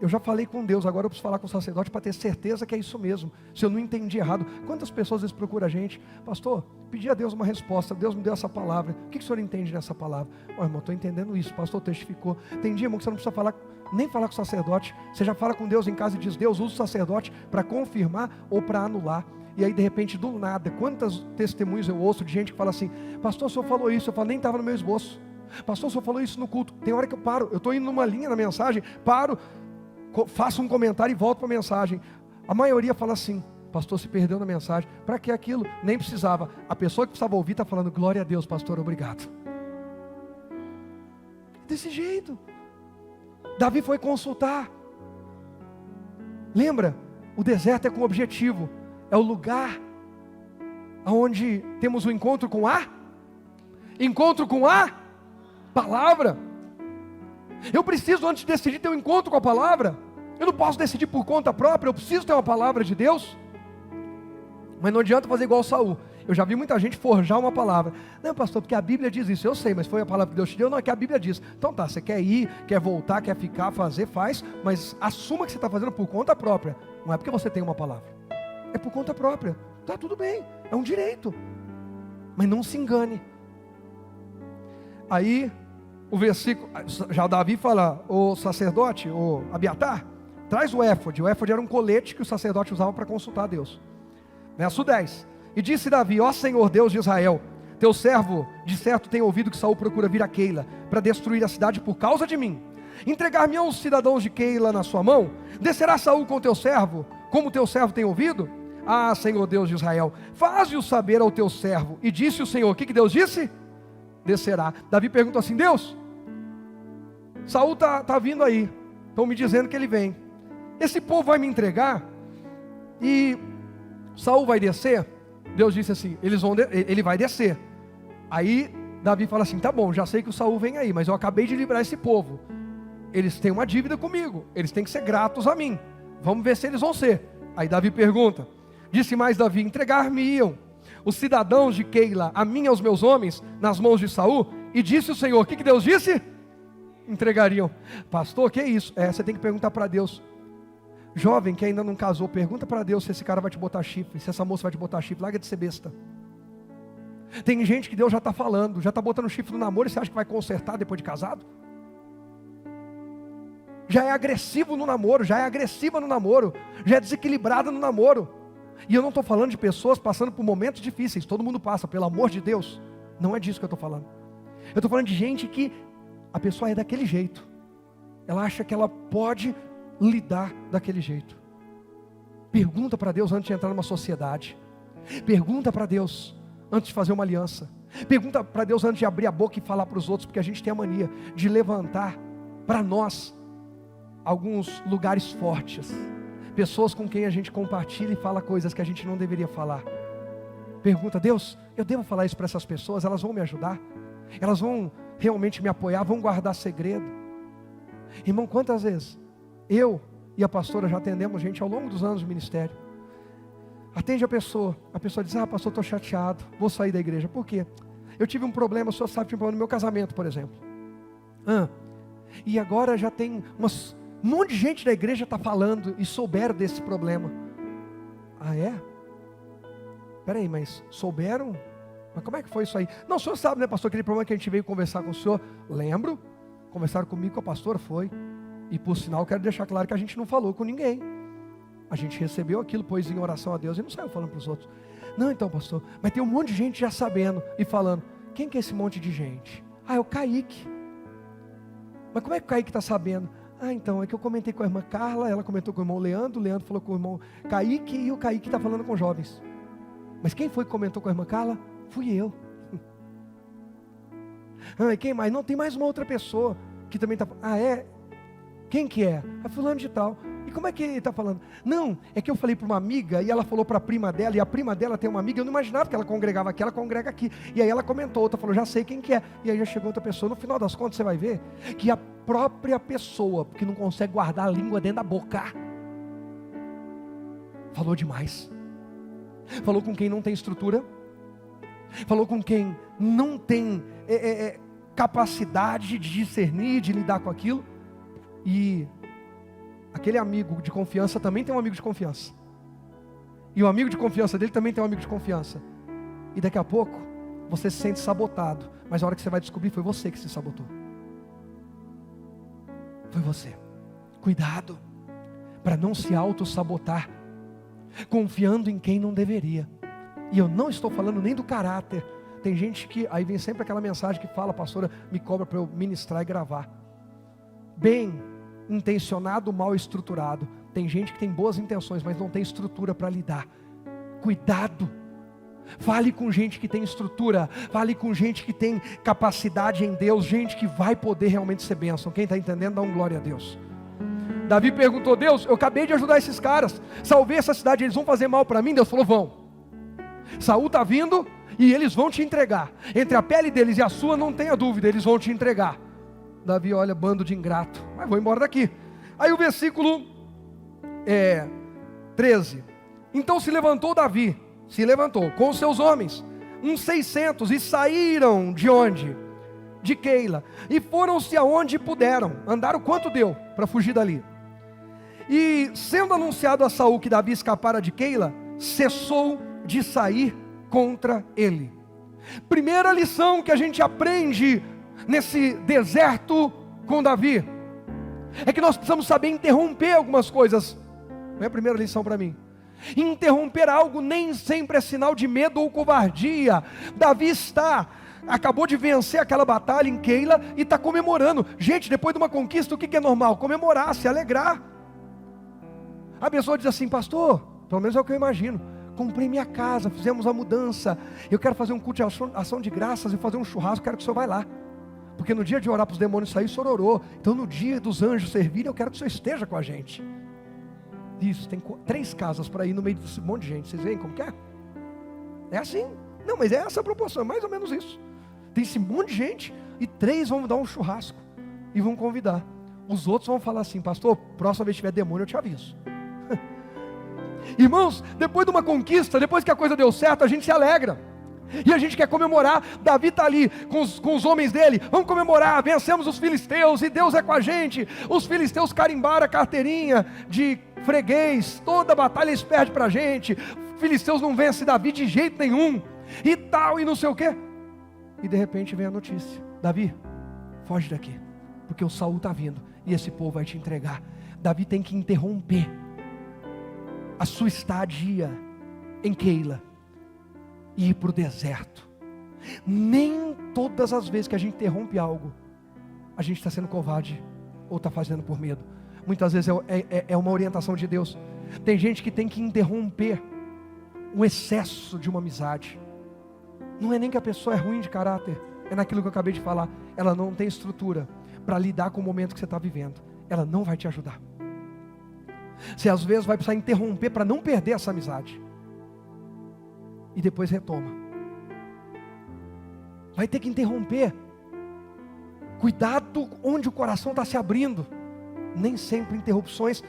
Eu já falei com Deus, agora eu preciso falar com o sacerdote para ter certeza que é isso mesmo. Se eu não entendi errado. Quantas pessoas às vezes procuram a gente? Pastor, pedi a Deus uma resposta, Deus me deu essa palavra. O que o senhor entende nessa palavra? Irmão, estou entendendo isso, pastor testificou. Tem dia, irmão, que você não precisa nem falar com o sacerdote. Você já fala com Deus em casa e diz: Deus, usa o sacerdote para confirmar ou para anular. E aí de repente, do nada, quantos testemunhos eu ouço de gente que fala assim: pastor, o senhor falou isso. Eu falo: nem estava no meu esboço. Pastor, o senhor falou isso no culto. Tem hora que eu paro, eu estou indo numa linha na mensagem, paro, faço um comentário e volto para a mensagem. A maioria fala assim: pastor, se perdeu na mensagem. Para que aquilo? Nem precisava. A pessoa que precisava ouvir está falando: glória a Deus, pastor, obrigado. Desse jeito. Davi foi consultar. Lembra? O deserto é com objetivo. É o lugar onde temos o encontro com a palavra. Eu preciso, antes de decidir, ter um encontro com a palavra. Eu não posso decidir por conta própria. Eu preciso ter uma palavra de Deus. Mas não adianta fazer igual Saul. Eu já vi muita gente forjar uma palavra. Não, pastor, porque a Bíblia diz isso. Eu sei, mas foi a palavra que Deus te deu? Não, é que a Bíblia diz. Então tá, você quer ir, quer voltar, quer ficar, fazer, faz. Mas assuma que você está fazendo por conta própria. Não é porque você tem uma palavra. É por conta própria. Tá tudo bem, é um direito. Mas não se engane. Aí, o versículo, já Davi fala: o sacerdote, o Abiatar, traz o éfode. O éfode era um colete que o sacerdote usava para consultar a Deus. Verso 10. E disse Davi: ó Senhor Deus de Israel, teu servo de certo tem ouvido que Saul procura vir a Keila para destruir a cidade por causa de mim. Entregar-me-ão os cidadãos de Keila na sua mão? Descerá Saul com teu servo, como teu servo tem ouvido? Ah, Senhor Deus de Israel, faze-o saber ao teu servo. E disse o Senhor: o que Deus disse? Descerá. Davi perguntou assim: Deus, Saul está vindo aí, estão me dizendo que ele vem. Esse povo vai me entregar e Saul vai descer? Deus disse assim: ele vai descer. Aí Davi fala assim: tá bom, já sei que o Saul vem aí, mas eu acabei de livrar esse povo. Eles têm uma dívida comigo, eles têm que ser gratos a mim. Vamos ver se eles vão ser. Aí Davi pergunta. Disse mais Davi: entregar-me-iam os cidadãos de Keila a mim e aos meus homens nas mãos de Saul? E disse o Senhor: o que Deus disse? Entregariam. Pastor, que é isso? Você tem que perguntar para Deus. Jovem que ainda não casou, pergunta para Deus se esse cara vai te botar chifre, se essa moça vai te botar chifre, larga de ser besta. Tem gente que Deus já está falando, já está botando chifre no namoro, e você acha que vai consertar depois de casado? Já é agressivo no namoro, já é agressiva no namoro, já é desequilibrada no namoro. E eu não estou falando de pessoas passando por momentos difíceis, todo mundo passa, pelo amor de Deus. Não é disso que eu estou falando. Eu estou falando de gente que a pessoa é daquele jeito. Ela acha que ela pode lidar daquele jeito. Pergunta para Deus antes de entrar numa sociedade. Pergunta para Deus antes de fazer uma aliança. Pergunta para Deus antes de abrir a boca e falar para os outros, porque a gente tem a mania de levantar para nós alguns lugares fortes, pessoas com quem a gente compartilha e fala coisas que a gente não deveria falar. Pergunta: Deus, eu devo falar isso para essas pessoas? Elas vão me ajudar? Elas vão realmente me apoiar? Vão guardar segredo? Irmão, quantas vezes eu e a pastora já atendemos gente ao longo dos anos de ministério. Atende a pessoa diz: ah, pastor, estou chateado, vou sair da igreja. Por quê? Eu tive um problema, o senhor sabe, tive um problema no meu casamento, por exemplo. E agora já tem um monte de gente da igreja está falando e souberam desse problema. Ah, é? Peraí, mas souberam? Mas como é que foi isso aí? Não, o senhor sabe, né, pastor, aquele problema que a gente veio conversar com o senhor? Lembro, conversaram comigo, com a pastora, foi. E por sinal, quero deixar claro que a gente não falou com ninguém. A gente recebeu aquilo, pôs em oração a Deus e não saiu falando para os outros. Não, então, pastor, mas tem um monte de gente já sabendo e falando. Quem que é esse monte de gente? Ah, é o Kaique. Mas como é que o Kaique está sabendo? Ah, então, é que eu comentei com a irmã Carla, ela comentou com o irmão Leandro, o Leandro falou com o irmão Kaique e o Kaique está falando com jovens. Mas quem foi que comentou com a irmã Carla? Fui eu. E quem mais? Não, tem mais uma outra pessoa que também está... Ah, é? Quem que é? É fulano de tal. E como é que ele está falando? Não, é que eu falei para uma amiga e ela falou para a prima dela, e a prima dela tem uma amiga, eu não imaginava que ela congregava aqui, ela congrega aqui. E aí ela comentou, outra falou, já sei quem que é. E aí já chegou outra pessoa. No final das contas você vai ver que a própria pessoa, que não consegue guardar a língua dentro da boca, falou demais. Falou com quem não tem estrutura, falou com quem não tem capacidade de discernir, de lidar com aquilo. E aquele amigo de confiança também tem um amigo de confiança, e o amigo de confiança dele também tem um amigo de confiança. E daqui a pouco você se sente sabotado, mas a hora que você vai descobrir, foi você que se sabotou. Foi você. Cuidado para não se auto-sabotar, confiando em quem não deveria. E eu não estou falando nem do caráter. Tem gente que, aí vem sempre aquela mensagem que fala, a pastora me cobra para eu ministrar e gravar. Bem intencionado, mal estruturado. Tem gente que tem boas intenções, mas não tem estrutura para lidar. Cuidado. Fale com gente que tem estrutura. Fale com gente que tem capacidade em Deus. Gente que vai poder realmente ser bênção. Quem está entendendo, dá um glória a Deus. Davi perguntou: Deus, eu acabei de ajudar esses caras, salvei essa cidade, eles vão fazer mal para mim? Deus falou: vão. Saul está vindo e eles vão te entregar. Entre a pele deles e a sua, não tenha dúvida, eles vão te entregar. Davi olha, bando de ingrato, mas vou embora daqui. Aí o versículo 13. Então se levantou Davi, com os seus homens, uns 600, e saíram de onde? De Keila, e foram-se aonde puderam, andaram quanto deu para fugir dali. E sendo anunciado a Saul que Davi escapara de Keila, cessou de sair contra ele. Primeira lição que a gente aprende nesse deserto com Davi, é que nós precisamos saber interromper algumas coisas. Não é a primeira lição para mim. Interromper algo nem sempre é sinal de medo ou covardia. Davi acabou de vencer aquela batalha em Keila e está comemorando. Gente, depois de uma conquista, o que é normal? Comemorar, se alegrar. A pessoa diz assim: pastor, pelo menos é o que eu imagino, comprei minha casa, fizemos a mudança, eu quero fazer um culto de ação de graças e fazer um churrasco, quero que o senhor vá lá. Porque no dia de orar para os demônios sair, o senhor orou. Então no dia dos anjos servirem, eu quero que o senhor esteja com a gente. Isso, tem 3 casas para ir no meio desse monte de gente. Vocês veem como que é? É assim. Não, mas é essa a proporção, é mais ou menos isso. Tem esse monte de gente e 3 vão dar um churrasco e vão convidar. Os outros vão falar assim: pastor, próxima vez que tiver demônio eu te aviso. Irmãos, depois de uma conquista, depois que a coisa deu certo, a gente se alegra. E a gente quer comemorar. Davi está ali com os homens dele. Vamos comemorar, vencemos os filisteus e Deus é com a gente. Os filisteus carimbaram a carteirinha de freguês, toda batalha eles perdem para a gente, filisteus não vencem Davi de jeito nenhum, e tal, e não sei o quê. E de repente vem a notícia: Davi, foge daqui, porque o Saul está vindo, e esse povo vai te entregar. Davi tem que interromper a sua estadia em Keila e ir para o deserto. Nem todas as vezes que a gente interrompe algo, a gente está sendo covarde ou está fazendo por medo. Muitas vezes é uma orientação de Deus. Tem gente que tem que interromper um excesso de uma amizade. Não é nem que a pessoa é ruim de caráter, é naquilo que eu acabei de falar. Ela não tem estrutura para lidar com o momento que você está vivendo. Ela não vai te ajudar. Você às vezes vai precisar interromper para não perder essa amizade, e depois retoma. Vai ter que interromper. Cuidado onde o coração está se abrindo. Nem sempre interrupções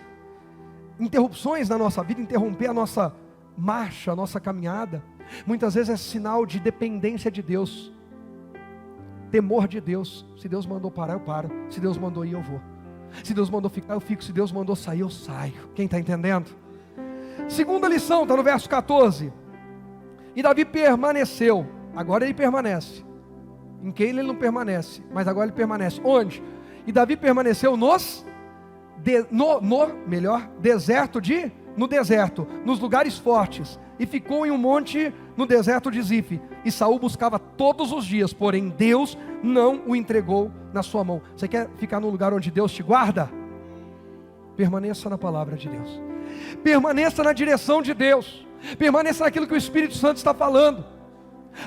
na nossa vida, interromper a nossa marcha, a nossa caminhada, muitas vezes é sinal de dependência de Deus, temor de Deus. Se Deus mandou parar, eu paro. Se Deus mandou ir, eu vou. Se Deus mandou ficar, eu fico. Se Deus mandou sair, eu saio. Quem está entendendo? Segunda lição, está no verso 14. E Davi permaneceu. Agora ele permanece. Em Keila ele não permanece, mas agora ele permanece. Onde? E Davi permaneceu no deserto, nos lugares fortes, e ficou em um monte no deserto de Zif. E Saul buscava todos os dias, porém Deus não o entregou na sua mão. Você quer ficar num lugar onde Deus te guarda? Permaneça na palavra de Deus, permaneça na direção de Deus, permaneça naquilo que o Espírito Santo está falando.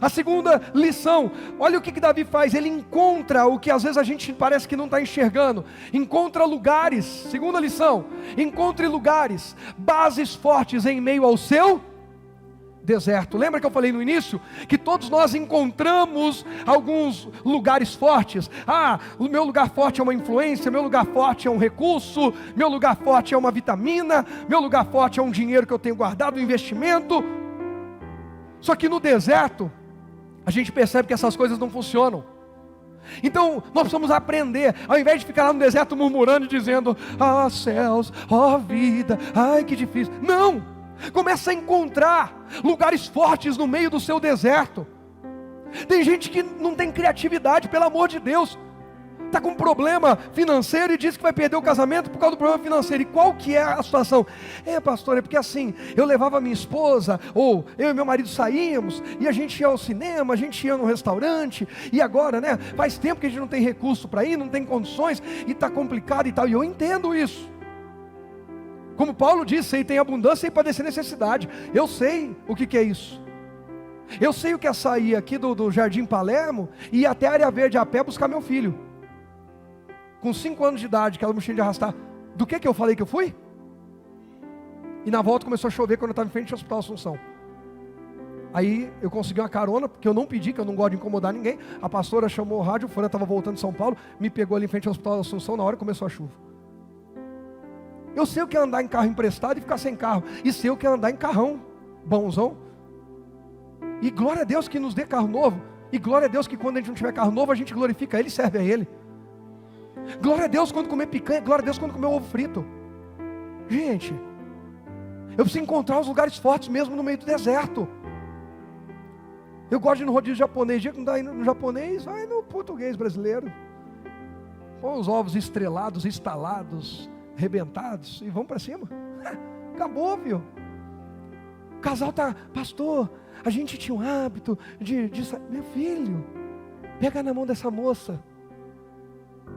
A segunda lição, olha o que Davi faz. Ele encontra o que às vezes a gente parece que não está enxergando. Encontra lugares. Segunda lição, encontre lugares, bases fortes em meio ao seu deserto. Lembra que eu falei no início que todos nós encontramos alguns lugares fortes? O meu lugar forte é uma influência, meu lugar forte é um recurso, meu lugar forte é uma vitamina, meu lugar forte é um dinheiro que eu tenho guardado, um investimento. Só que no deserto a gente percebe que essas coisas não funcionam. Então nós precisamos aprender, ao invés de ficar lá no deserto murmurando e dizendo: céus, vida, ai que difícil. Não, começa a encontrar lugares fortes no meio do seu deserto. Tem gente que não tem criatividade, pelo amor de Deus, está com um problema financeiro e diz que vai perder o casamento por causa do problema financeiro. E qual que é a situação? Pastor, é porque assim, eu levava minha esposa, ou eu e meu marido saíamos, e a gente ia ao cinema, a gente ia no restaurante, e agora, faz tempo que a gente não tem recurso para ir, não tem condições, e está complicado e tal. E eu entendo isso. Como Paulo disse, aí tem abundância e padecer necessidade. Eu sei o que é isso. Eu sei o que é sair aqui do Jardim Palermo e ir até a Área Verde a pé buscar meu filho. Com 5 anos de idade, aquela mochila de arrastar. Do que eu falei que eu fui? E na volta começou a chover quando eu estava em frente ao Hospital Assunção. Aí eu consegui uma carona, porque eu não pedi, que eu não gosto de incomodar ninguém. A pastora chamou o rádio, o Fran estava voltando de São Paulo, me pegou ali em frente ao Hospital Assunção na hora que começou a chuva. Eu sei o que é andar em carro emprestado e ficar sem carro. E sei o que é andar em carrão bonzão. E glória a Deus que nos dê carro novo. E glória a Deus que quando a gente não tiver carro novo, a gente glorifica Ele e serve a Ele. Glória a Deus quando comer picanha, glória a Deus quando comer ovo frito. Gente, eu preciso encontrar os lugares fortes mesmo no meio do deserto. Eu gosto de ir no rodízio japonês. Dia que não dá no japonês, vai no português brasileiro. Põe os ovos estrelados, estalados, rebentados e vamos para cima. Acabou, viu? O casal tá, pastor, a gente tinha um hábito de meu filho, pega na mão dessa moça.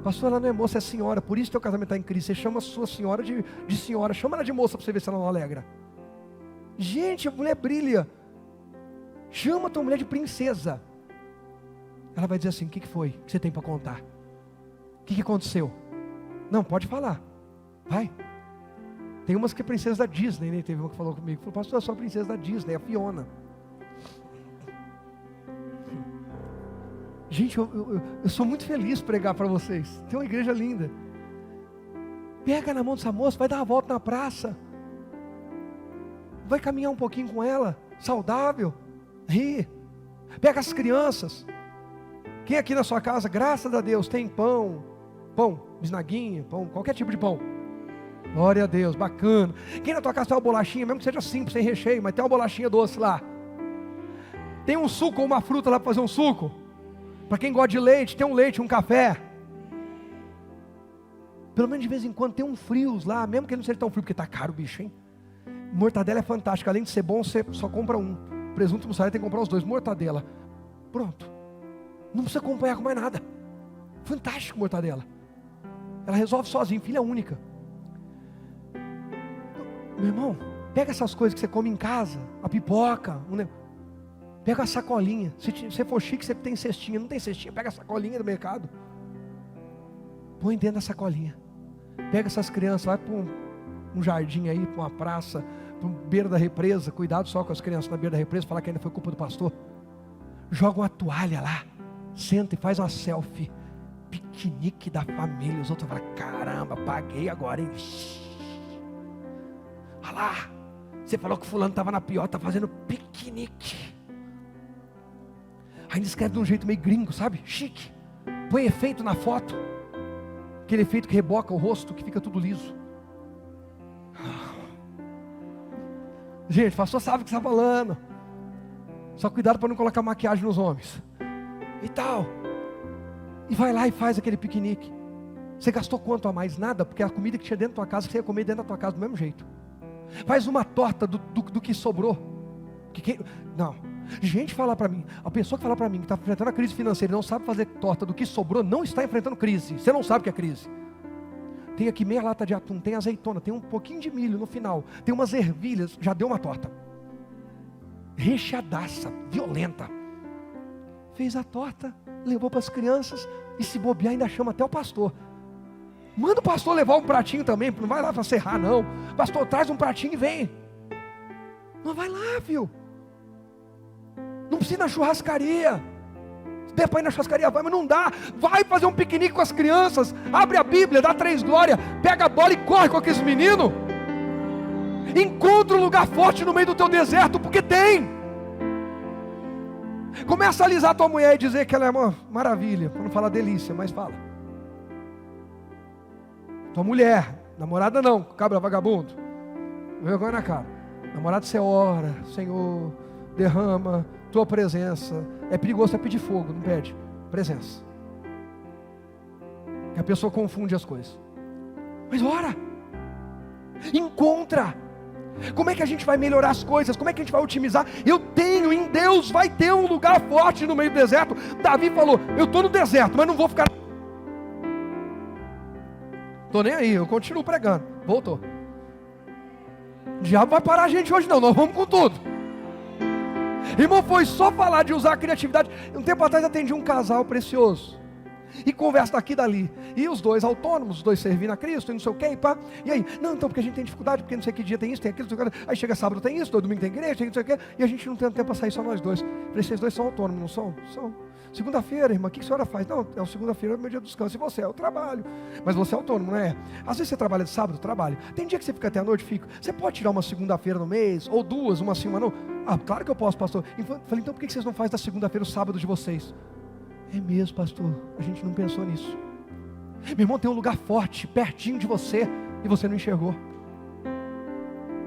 Pastor, ela não é moça, é senhora, por isso teu casamento está em crise. Você chama a sua senhora de senhora, chama ela de moça para você ver se ela não alegra. Gente, a mulher brilha. Chama a tua mulher de princesa. Ela vai dizer assim: o que foi que você tem para contar? O que aconteceu? Não, pode falar, vai. Tem umas que é princesa da Disney, né? Teve uma que falou comigo, falou: pastor, eu sou a princesa da Disney, a Fiona. Gente, eu sou muito feliz pregar para vocês. Tem uma igreja linda. Pega na mão dessa moça, vai dar uma volta na praça, vai caminhar um pouquinho com ela, saudável, ri. Pega as crianças. Quem aqui na sua casa, graças a Deus, tem pão, bisnaguinha, pão, qualquer tipo de pão. Glória a Deus, bacana. Quem na tua casa tem uma bolachinha, mesmo que seja simples, sem recheio, mas tem uma bolachinha doce lá. Tem um suco ou uma fruta lá para fazer um suco. Para quem gosta de leite, tem um leite, um café. Pelo menos de vez em quando tem um frios lá, mesmo que ele não seja tão frio, porque está caro o bicho, hein? Mortadela é fantástica, além de ser bom, você só compra um. Presunto e mussarela tem que comprar os dois. Mortadela, pronto. Não precisa acompanhar com mais nada. Fantástico mortadela. Ela resolve sozinha, filha única. Meu irmão, pega essas coisas que você come em casa, a pipoca, pega a sacolinha. Se você for chique, você tem cestinha. Não tem cestinha, pega a sacolinha do mercado. Põe dentro da sacolinha. Pega essas crianças, vai para um jardim aí, para uma praça, para beira da represa. Cuidado só com as crianças na beira da represa, falar que ainda foi culpa do pastor. Joga uma toalha lá, senta e faz uma selfie. Piquenique da família. Os outros falam, caramba, paguei agora, hein? Olha lá, você falou que fulano estava na pior, está fazendo piquenique. Ainda escreve de um jeito meio gringo, sabe? Chique. Põe efeito na foto. Aquele efeito que reboca o rosto, que fica tudo liso. Gente, o pastor sabe o que está falando. Só cuidado para não colocar maquiagem nos homens. E tal. E vai lá e faz aquele piquenique. Você gastou quanto a mais? Nada, porque a comida que tinha dentro da tua casa, você ia comer dentro da tua casa do mesmo jeito. Faz uma torta do que sobrou. Não. Gente fala para mim, a pessoa que fala para mim que está enfrentando a crise financeira e não sabe fazer torta do que sobrou, não está enfrentando crise. Você não sabe o que é crise. Tem aqui meia lata de atum, tem azeitona, tem um pouquinho de milho no final, tem umas ervilhas, já deu uma torta. Recheadaça, violenta. Fez a torta, levou para as crianças e se bobear ainda chama até o pastor. Manda o pastor levar um pratinho também, não vai lá para serrar não. Pastor, traz um pratinho e vem. Não vai lá, filho. Não precisa ir na churrascaria. Se der para ir na churrascaria, vai, mas não dá. Vai fazer um piquenique com as crianças. Abre a Bíblia, dá 3 glórias. Pega a bola e corre com aqueles meninos. Encontra um lugar forte no meio do teu deserto, porque tem. Começa a alisar a tua mulher e dizer que ela é uma maravilha. Para não falar delícia, mas fala. Tua mulher, namorada não, cabra vagabundo. Vergonha na cara. Namorado você ora, Senhor, derrama tua presença. É perigoso, é pedir fogo, não pede presença. Que a pessoa confunde as coisas. Mas ora, encontra. Como é que a gente vai melhorar as coisas? Como é que a gente vai otimizar? Eu tenho em Deus, vai ter um lugar forte no meio do deserto. Davi falou, eu estou no deserto, mas não vou ficar. Estou nem aí, eu continuo pregando. Voltou. O diabo vai parar a gente hoje não, nós vamos com tudo. Irmão, foi só falar de usar a criatividade. Um tempo atrás atendi um casal precioso. E conversa daqui e dali. E os dois autônomos, os dois servindo a Cristo, e não sei o que, pá. E aí, não, então porque a gente tem dificuldade, porque não sei que dia tem isso, tem aquilo, aí chega sábado tem isso, todo domingo tem igreja, tem não sei o que, e a gente não tem tempo para sair, só nós dois. Falei, vocês dois são autônomos, não são? São. Segunda-feira, irmã, o que a senhora faz? Não, é segunda-feira, é o meu dia do descanso. E você? É o trabalho. Mas você é autônomo, não é? Às vezes você trabalha de sábado, trabalho. Tem dia que você fica até a noite, fica. Você pode tirar uma segunda-feira no mês, ou duas, uma sim, uma não? Ah, claro que eu posso, pastor. Falei, então por que vocês não fazem da segunda-feira o sábado de vocês? É mesmo, pastor, a gente não pensou nisso. Meu irmão, tem um lugar forte, pertinho de você, e você não enxergou.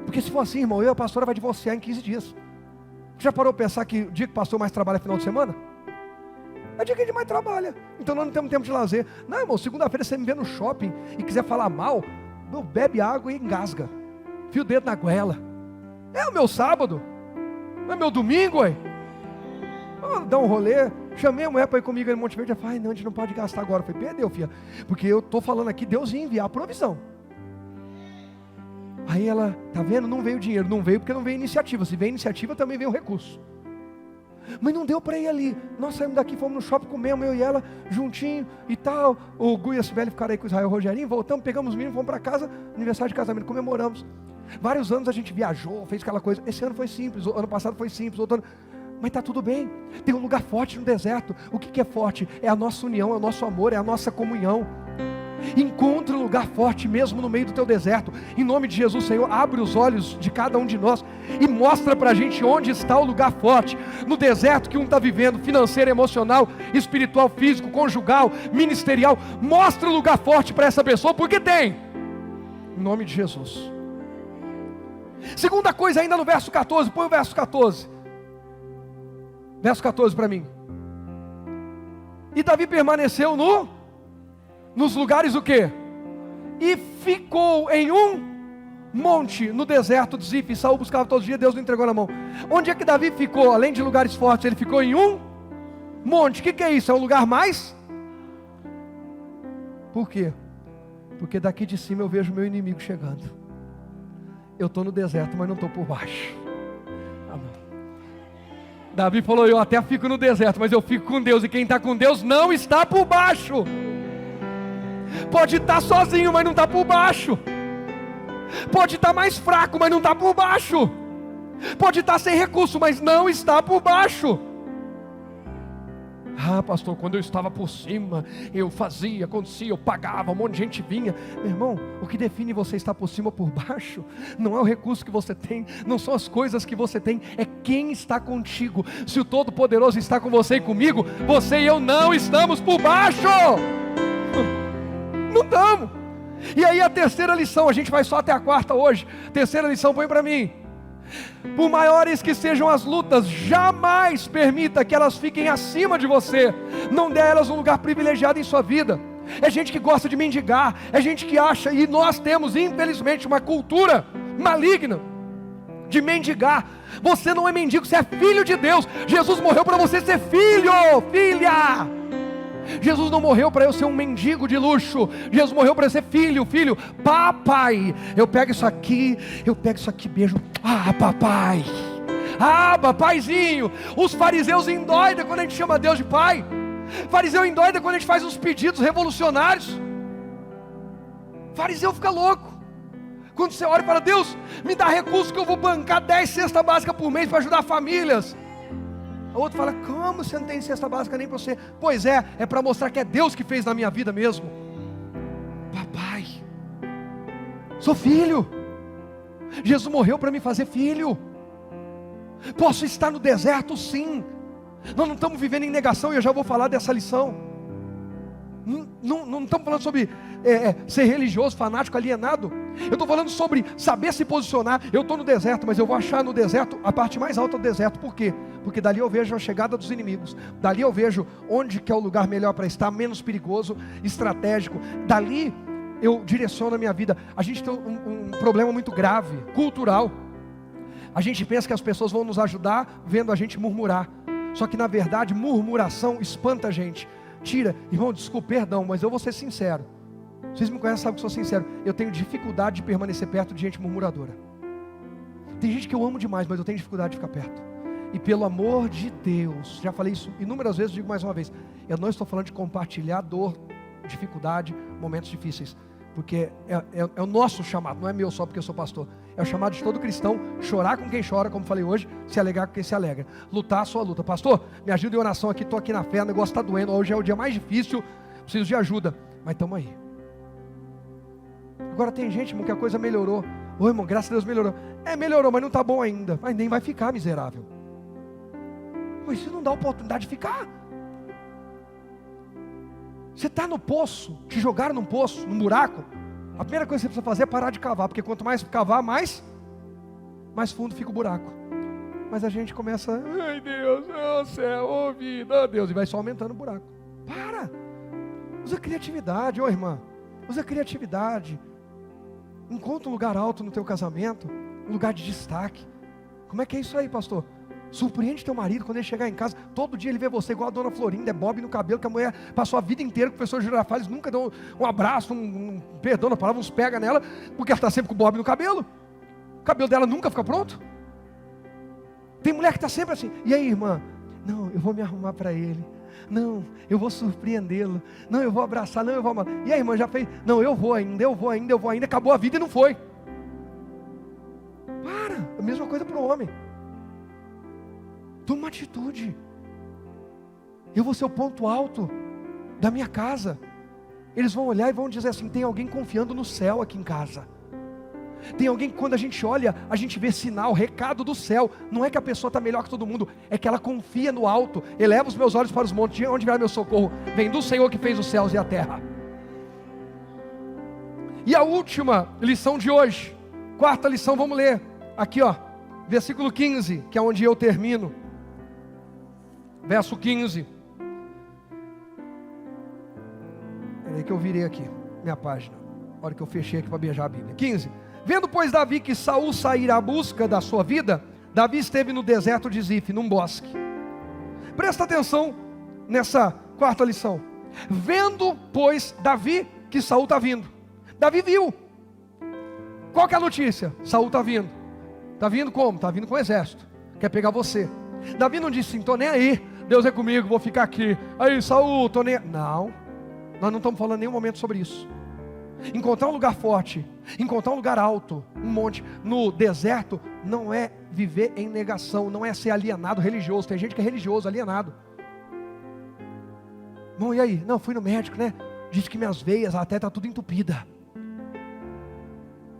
Porque se for assim, irmão, eu e a pastora vai divorciar em 15 dias. Já parou para pensar que o dia que o pastor mais trabalha é final de semana? É o dia que a gente mais trabalha. Então nós não temos tempo de lazer. Não, irmão, segunda-feira você me vê no shopping e quiser falar mal, bebe água e engasga. Fia o dedo na goela. É o meu sábado. Não é meu domingo, ué. Vamos dar um rolê. Chamei a mulher para ir comigo em Monte Verde. Ela falou, não, a gente não pode gastar agora. Eu falei, perdeu, filha. Porque eu estou falando aqui, Deus ia enviar a provisão. Aí ela, tá vendo? Não veio dinheiro. Não veio porque não veio iniciativa. Se veio iniciativa, também veio recurso. Mas não deu para ir ali. Nós saímos daqui, fomos no shopping, comemos, eu e ela, juntinho e tal. O Gu e a Sibeli ficaram aí com o Israel e o Rogerinho. Voltamos, pegamos os meninos, fomos para casa. Aniversário de casamento, comemoramos. Vários anos a gente viajou, fez aquela coisa. Esse ano foi simples, ano passado foi simples, outro ano. Mas está tudo bem. Tem um lugar forte no deserto. O que é forte? É a nossa união, é o nosso amor, é a nossa comunhão. Encontre um lugar forte mesmo no meio do teu deserto. Em nome de Jesus, Senhor, abre os olhos de cada um de nós e mostra para a gente onde está o lugar forte. No deserto que um está vivendo, financeiro, emocional, espiritual, físico, conjugal, ministerial. Mostra o lugar forte para essa pessoa, porque tem. Em nome de Jesus. Segunda coisa, ainda no verso 14, põe o verso 14. Verso 14 para mim. E Davi permaneceu nos lugares o quê? E ficou em um monte no deserto de Zif. Saul buscava todos os dias, Deus não entregou na mão. Onde é que Davi ficou? Além de lugares fortes, ele ficou em um monte. O que é isso? É um lugar mais? Por quê? Porque daqui de cima eu vejo o meu inimigo chegando. Eu estou no deserto, mas não estou por baixo. Davi falou, eu até fico no deserto, mas eu fico com Deus. E quem está com Deus não está por baixo. Pode estar sozinho, mas não está por baixo. Pode estar mais fraco, mas não está por baixo. Pode estar sem recurso, mas não está por baixo. Ah, pastor, quando eu estava por cima, eu fazia, acontecia, eu pagava, um monte de gente vinha. Meu irmão, o que define você estar por cima ou por baixo, não é o recurso que você tem, não são as coisas que você tem, é quem está contigo. Se o Todo-Poderoso está com você e comigo, você e eu não estamos por baixo. Não estamos. E aí a terceira lição, a gente vai só até a quarta hoje. Terceira lição, põe para mim. Por maiores que sejam as lutas, jamais permita que elas fiquem acima de você. Não dê a elas um lugar privilegiado em sua vida. É gente que gosta de mendigar, é gente que acha, e nós temos infelizmente uma cultura maligna de mendigar. Você não é mendigo, você é filho de Deus. Jesus morreu para você ser filho, filha. Jesus não morreu para eu ser um mendigo de luxo. Jesus morreu para eu ser filho, papai. Eu pego isso aqui, beijo. Ah, papai. Ah, papaizinho. Os fariseus endoidam quando a gente chama Deus de pai. Fariseu endoida quando a gente faz uns pedidos revolucionários. Fariseu fica louco quando você ora e fala, Deus, me dá recurso que eu vou bancar 10 cestas básicas por mês para ajudar famílias. O outro fala, como você não tem cesta básica nem para você? Pois é para mostrar que é Deus que fez na minha vida mesmo. Papai, sou filho. Jesus morreu para me fazer filho. Posso estar no deserto sim. Nós não estamos vivendo em negação, e eu já vou falar dessa lição. Não estamos falando sobre ser religioso, fanático, alienado. Eu estou falando sobre saber se posicionar. Eu estou no deserto, mas eu vou achar no deserto a parte mais alta do deserto. Por quê? Porque dali eu vejo a chegada dos inimigos. Dali eu vejo onde que é o lugar melhor para estar, menos perigoso, estratégico. Dali eu direciono a minha vida. A gente tem um problema muito grave, cultural. A gente pensa que as pessoas vão nos ajudar vendo a gente murmurar. Só que na verdade murmuração espanta a gente. Tira, irmão, desculpa, perdão, mas eu vou ser sincero. Vocês me conhecem, sabem que eu sou sincero. Eu tenho dificuldade de permanecer perto de gente murmuradora. Tem gente que eu amo demais, mas eu tenho dificuldade de ficar perto. E pelo amor de Deus, já falei isso inúmeras vezes, digo mais uma vez, eu não estou falando de compartilhar dor, dificuldade, momentos difíceis, porque é o nosso chamado, não é meu só porque eu sou pastor, é o chamado de todo cristão, chorar com quem chora, como falei hoje, se alegrar com quem se alegra, lutar a sua luta. Pastor, me ajuda em oração aqui, estou aqui na fé, o negócio está doendo, hoje é o dia mais difícil, preciso de ajuda, mas estamos aí. Agora tem gente, irmão, que a coisa melhorou. Ô irmão, graças a Deus melhorou. Melhorou, mas não está bom ainda, mas nem vai ficar miserável. Mas isso não dá oportunidade de ficar. Você está no poço, te jogaram num poço, num buraco. A primeira coisa que você precisa fazer é parar de cavar, porque quanto mais cavar, mais fundo fica o buraco. Mas a gente começa, ai Deus, oh céu, oh vida, oh Deus, e vai só aumentando o buraco. Para, usa criatividade, ô irmã, usa criatividade. Encontra um lugar alto no teu casamento, um lugar de destaque. Como é que é isso aí, pastor? Surpreende teu marido quando ele chegar em casa, todo dia ele vê você igual a dona Florinda, é bob no cabelo, que a mulher passou a vida inteira com o professor Girafales, nunca deu um abraço, perdão na palavra, uns pega nela, porque ela está sempre com o bob no cabelo. O cabelo dela nunca fica pronto. Tem mulher que está sempre assim, e aí irmã? Não, eu vou me arrumar para ele. Não, eu vou surpreendê-lo. Não, eu vou abraçar, não, eu vou amar. E aí irmã, já fez? Não, eu vou ainda, acabou a vida e não foi. Para, a mesma coisa para o homem. Toma uma atitude. Eu vou ser o ponto alto da minha casa. Eles vão olhar e vão dizer assim, tem alguém confiando no céu aqui em casa. Tem alguém que quando a gente olha, a gente vê sinal, recado do céu. Não é que a pessoa está melhor que todo mundo, é que ela confia no alto. Eleva os meus olhos para os montes, de onde virá meu socorro? Vem do Senhor que fez os céus e a terra. E a última lição de hoje, quarta lição, vamos ler aqui, ó, versículo 15, que é onde eu termino. Verso 15. Peraí que eu virei aqui, minha página. A hora que eu fechei aqui para beijar a Bíblia. 15. Vendo, pois, Davi que Saul saíra à busca da sua vida, Davi esteve no deserto de Zif, num bosque. Presta atenção nessa quarta lição. Vendo, pois, Davi que Saul está vindo. Davi viu. Qual que é a notícia? Saul está vindo. Está vindo como? Está vindo com o exército. Quer pegar você. Davi não disse assim, estou nem aí. Deus é comigo, vou ficar aqui. Aí, Saul, estou nem... Não. Nós não estamos falando em nenhum momento sobre isso. Encontrar um lugar forte, encontrar um lugar alto, um monte, no deserto, não é viver em negação, não é ser alienado religioso. Tem gente que é religioso, alienado. Bom, e aí? Não, fui no médico, né? Disse que minhas veias até está tudo entupida.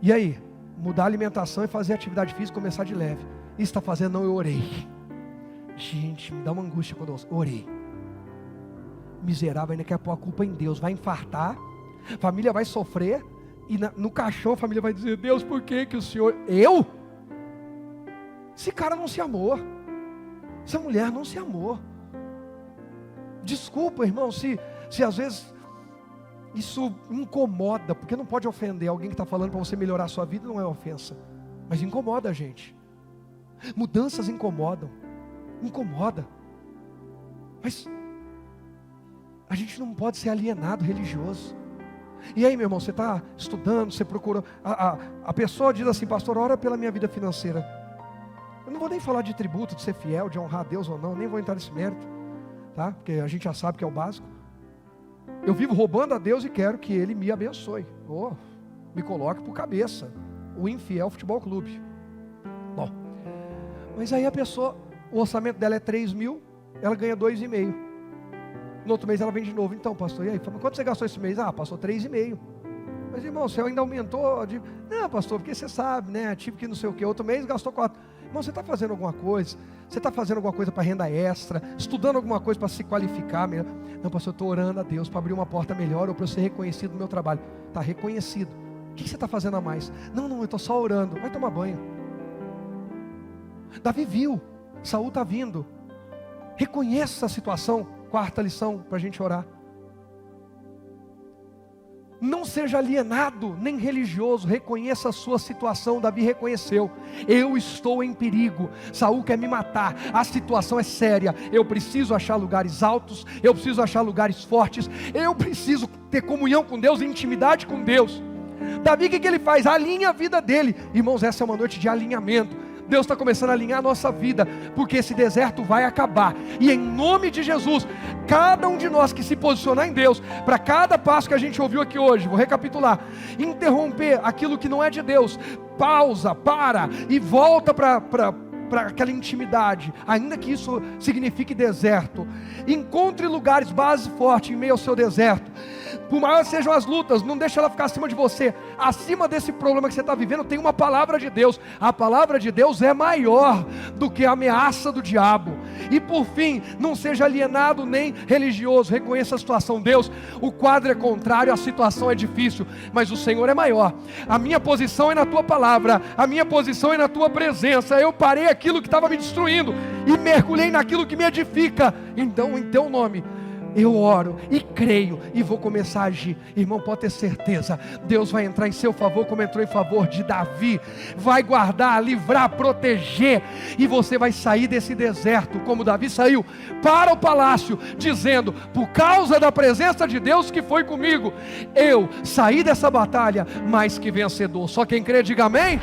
E aí? Mudar a alimentação e fazer atividade física, começar de leve. Isso está fazendo? Não, eu orei. Gente, me dá uma angústia quando eu orei. Miserável, ainda quer pôr a culpa em Deus, vai infartar. Família vai sofrer. E no caixão a família vai dizer, Deus, por que que o Senhor... Eu? Esse cara não se amou. Essa mulher não se amou. Desculpa, irmão, se às vezes isso incomoda, porque não pode ofender alguém que está falando para você melhorar a sua vida, não é ofensa, mas incomoda a gente. Mudanças incomodam, incomoda. Mas a gente não pode ser alienado religioso. E aí, meu irmão, você está estudando, você procura, a pessoa diz assim, pastor, ora pela minha vida financeira. Eu não vou nem falar de tributo, de ser fiel, de honrar a Deus ou não, nem vou entrar nesse mérito, tá? Porque a gente já sabe que é o básico. Eu vivo roubando a Deus e quero que Ele me abençoe. Me coloque por cabeça, o infiel futebol clube. Bom, mas aí a pessoa, o orçamento dela é 3 mil, ela ganha 2,5. No outro mês ela vem de novo. Então, pastor, e aí? Quanto você gastou esse mês? Passou 3,5. Mas, irmão, você ainda aumentou? Não, pastor, porque você sabe, né? Tive que não sei o que. Outro mês gastou 4. Irmão, você está fazendo alguma coisa? Você está fazendo alguma coisa para renda extra? Estudando alguma coisa para se qualificar melhor? Não, pastor, eu estou orando a Deus para abrir uma porta melhor ou para eu ser reconhecido no meu trabalho. Está reconhecido. O que você está fazendo a mais? Não, eu estou só orando. Vai tomar banho. Davi viu. Saul está vindo. Reconheça a situação. Quarta lição para a gente orar. Não seja alienado, nem religioso. Reconheça a sua situação. Davi reconheceu. Eu estou em perigo. Saul quer me matar. A situação é séria. Eu preciso achar lugares altos. Eu preciso achar lugares fortes. Eu preciso ter comunhão com Deus, intimidade com Deus. Davi, o que ele faz? Alinha a vida dele. Irmãos, essa é uma noite de alinhamento. Deus está começando a alinhar a nossa vida, porque esse deserto vai acabar, e em nome de Jesus, cada um de nós que se posicionar em Deus, para cada passo que a gente ouviu aqui hoje, vou recapitular, interromper aquilo que não é de Deus, pausa, para, e volta para aquela intimidade, ainda que isso signifique deserto. Encontre lugares, base forte em meio ao seu deserto. Por maior sejam as lutas, não deixa ela ficar acima de você. Acima desse problema que você está vivendo, tem uma palavra de Deus. A palavra de Deus é maior do que a ameaça do diabo. E por fim, não seja alienado nem religioso. Reconheça a situação. Deus, o quadro é contrário, a situação é difícil, mas o Senhor é maior. A minha posição é na tua palavra, a minha posição é na tua presença. Eu parei aquilo que estava me destruindo e mergulhei naquilo que me edifica. Então, em teu nome, eu oro e creio e vou começar a agir. Irmão, pode ter certeza, Deus vai entrar em seu favor como entrou em favor de Davi. Vai guardar, livrar, proteger, e você vai sair desse deserto como Davi saiu, para o palácio, dizendo, por causa da presença de Deus que foi comigo, eu saí dessa batalha mais que vencedor. Só quem crê diga amém.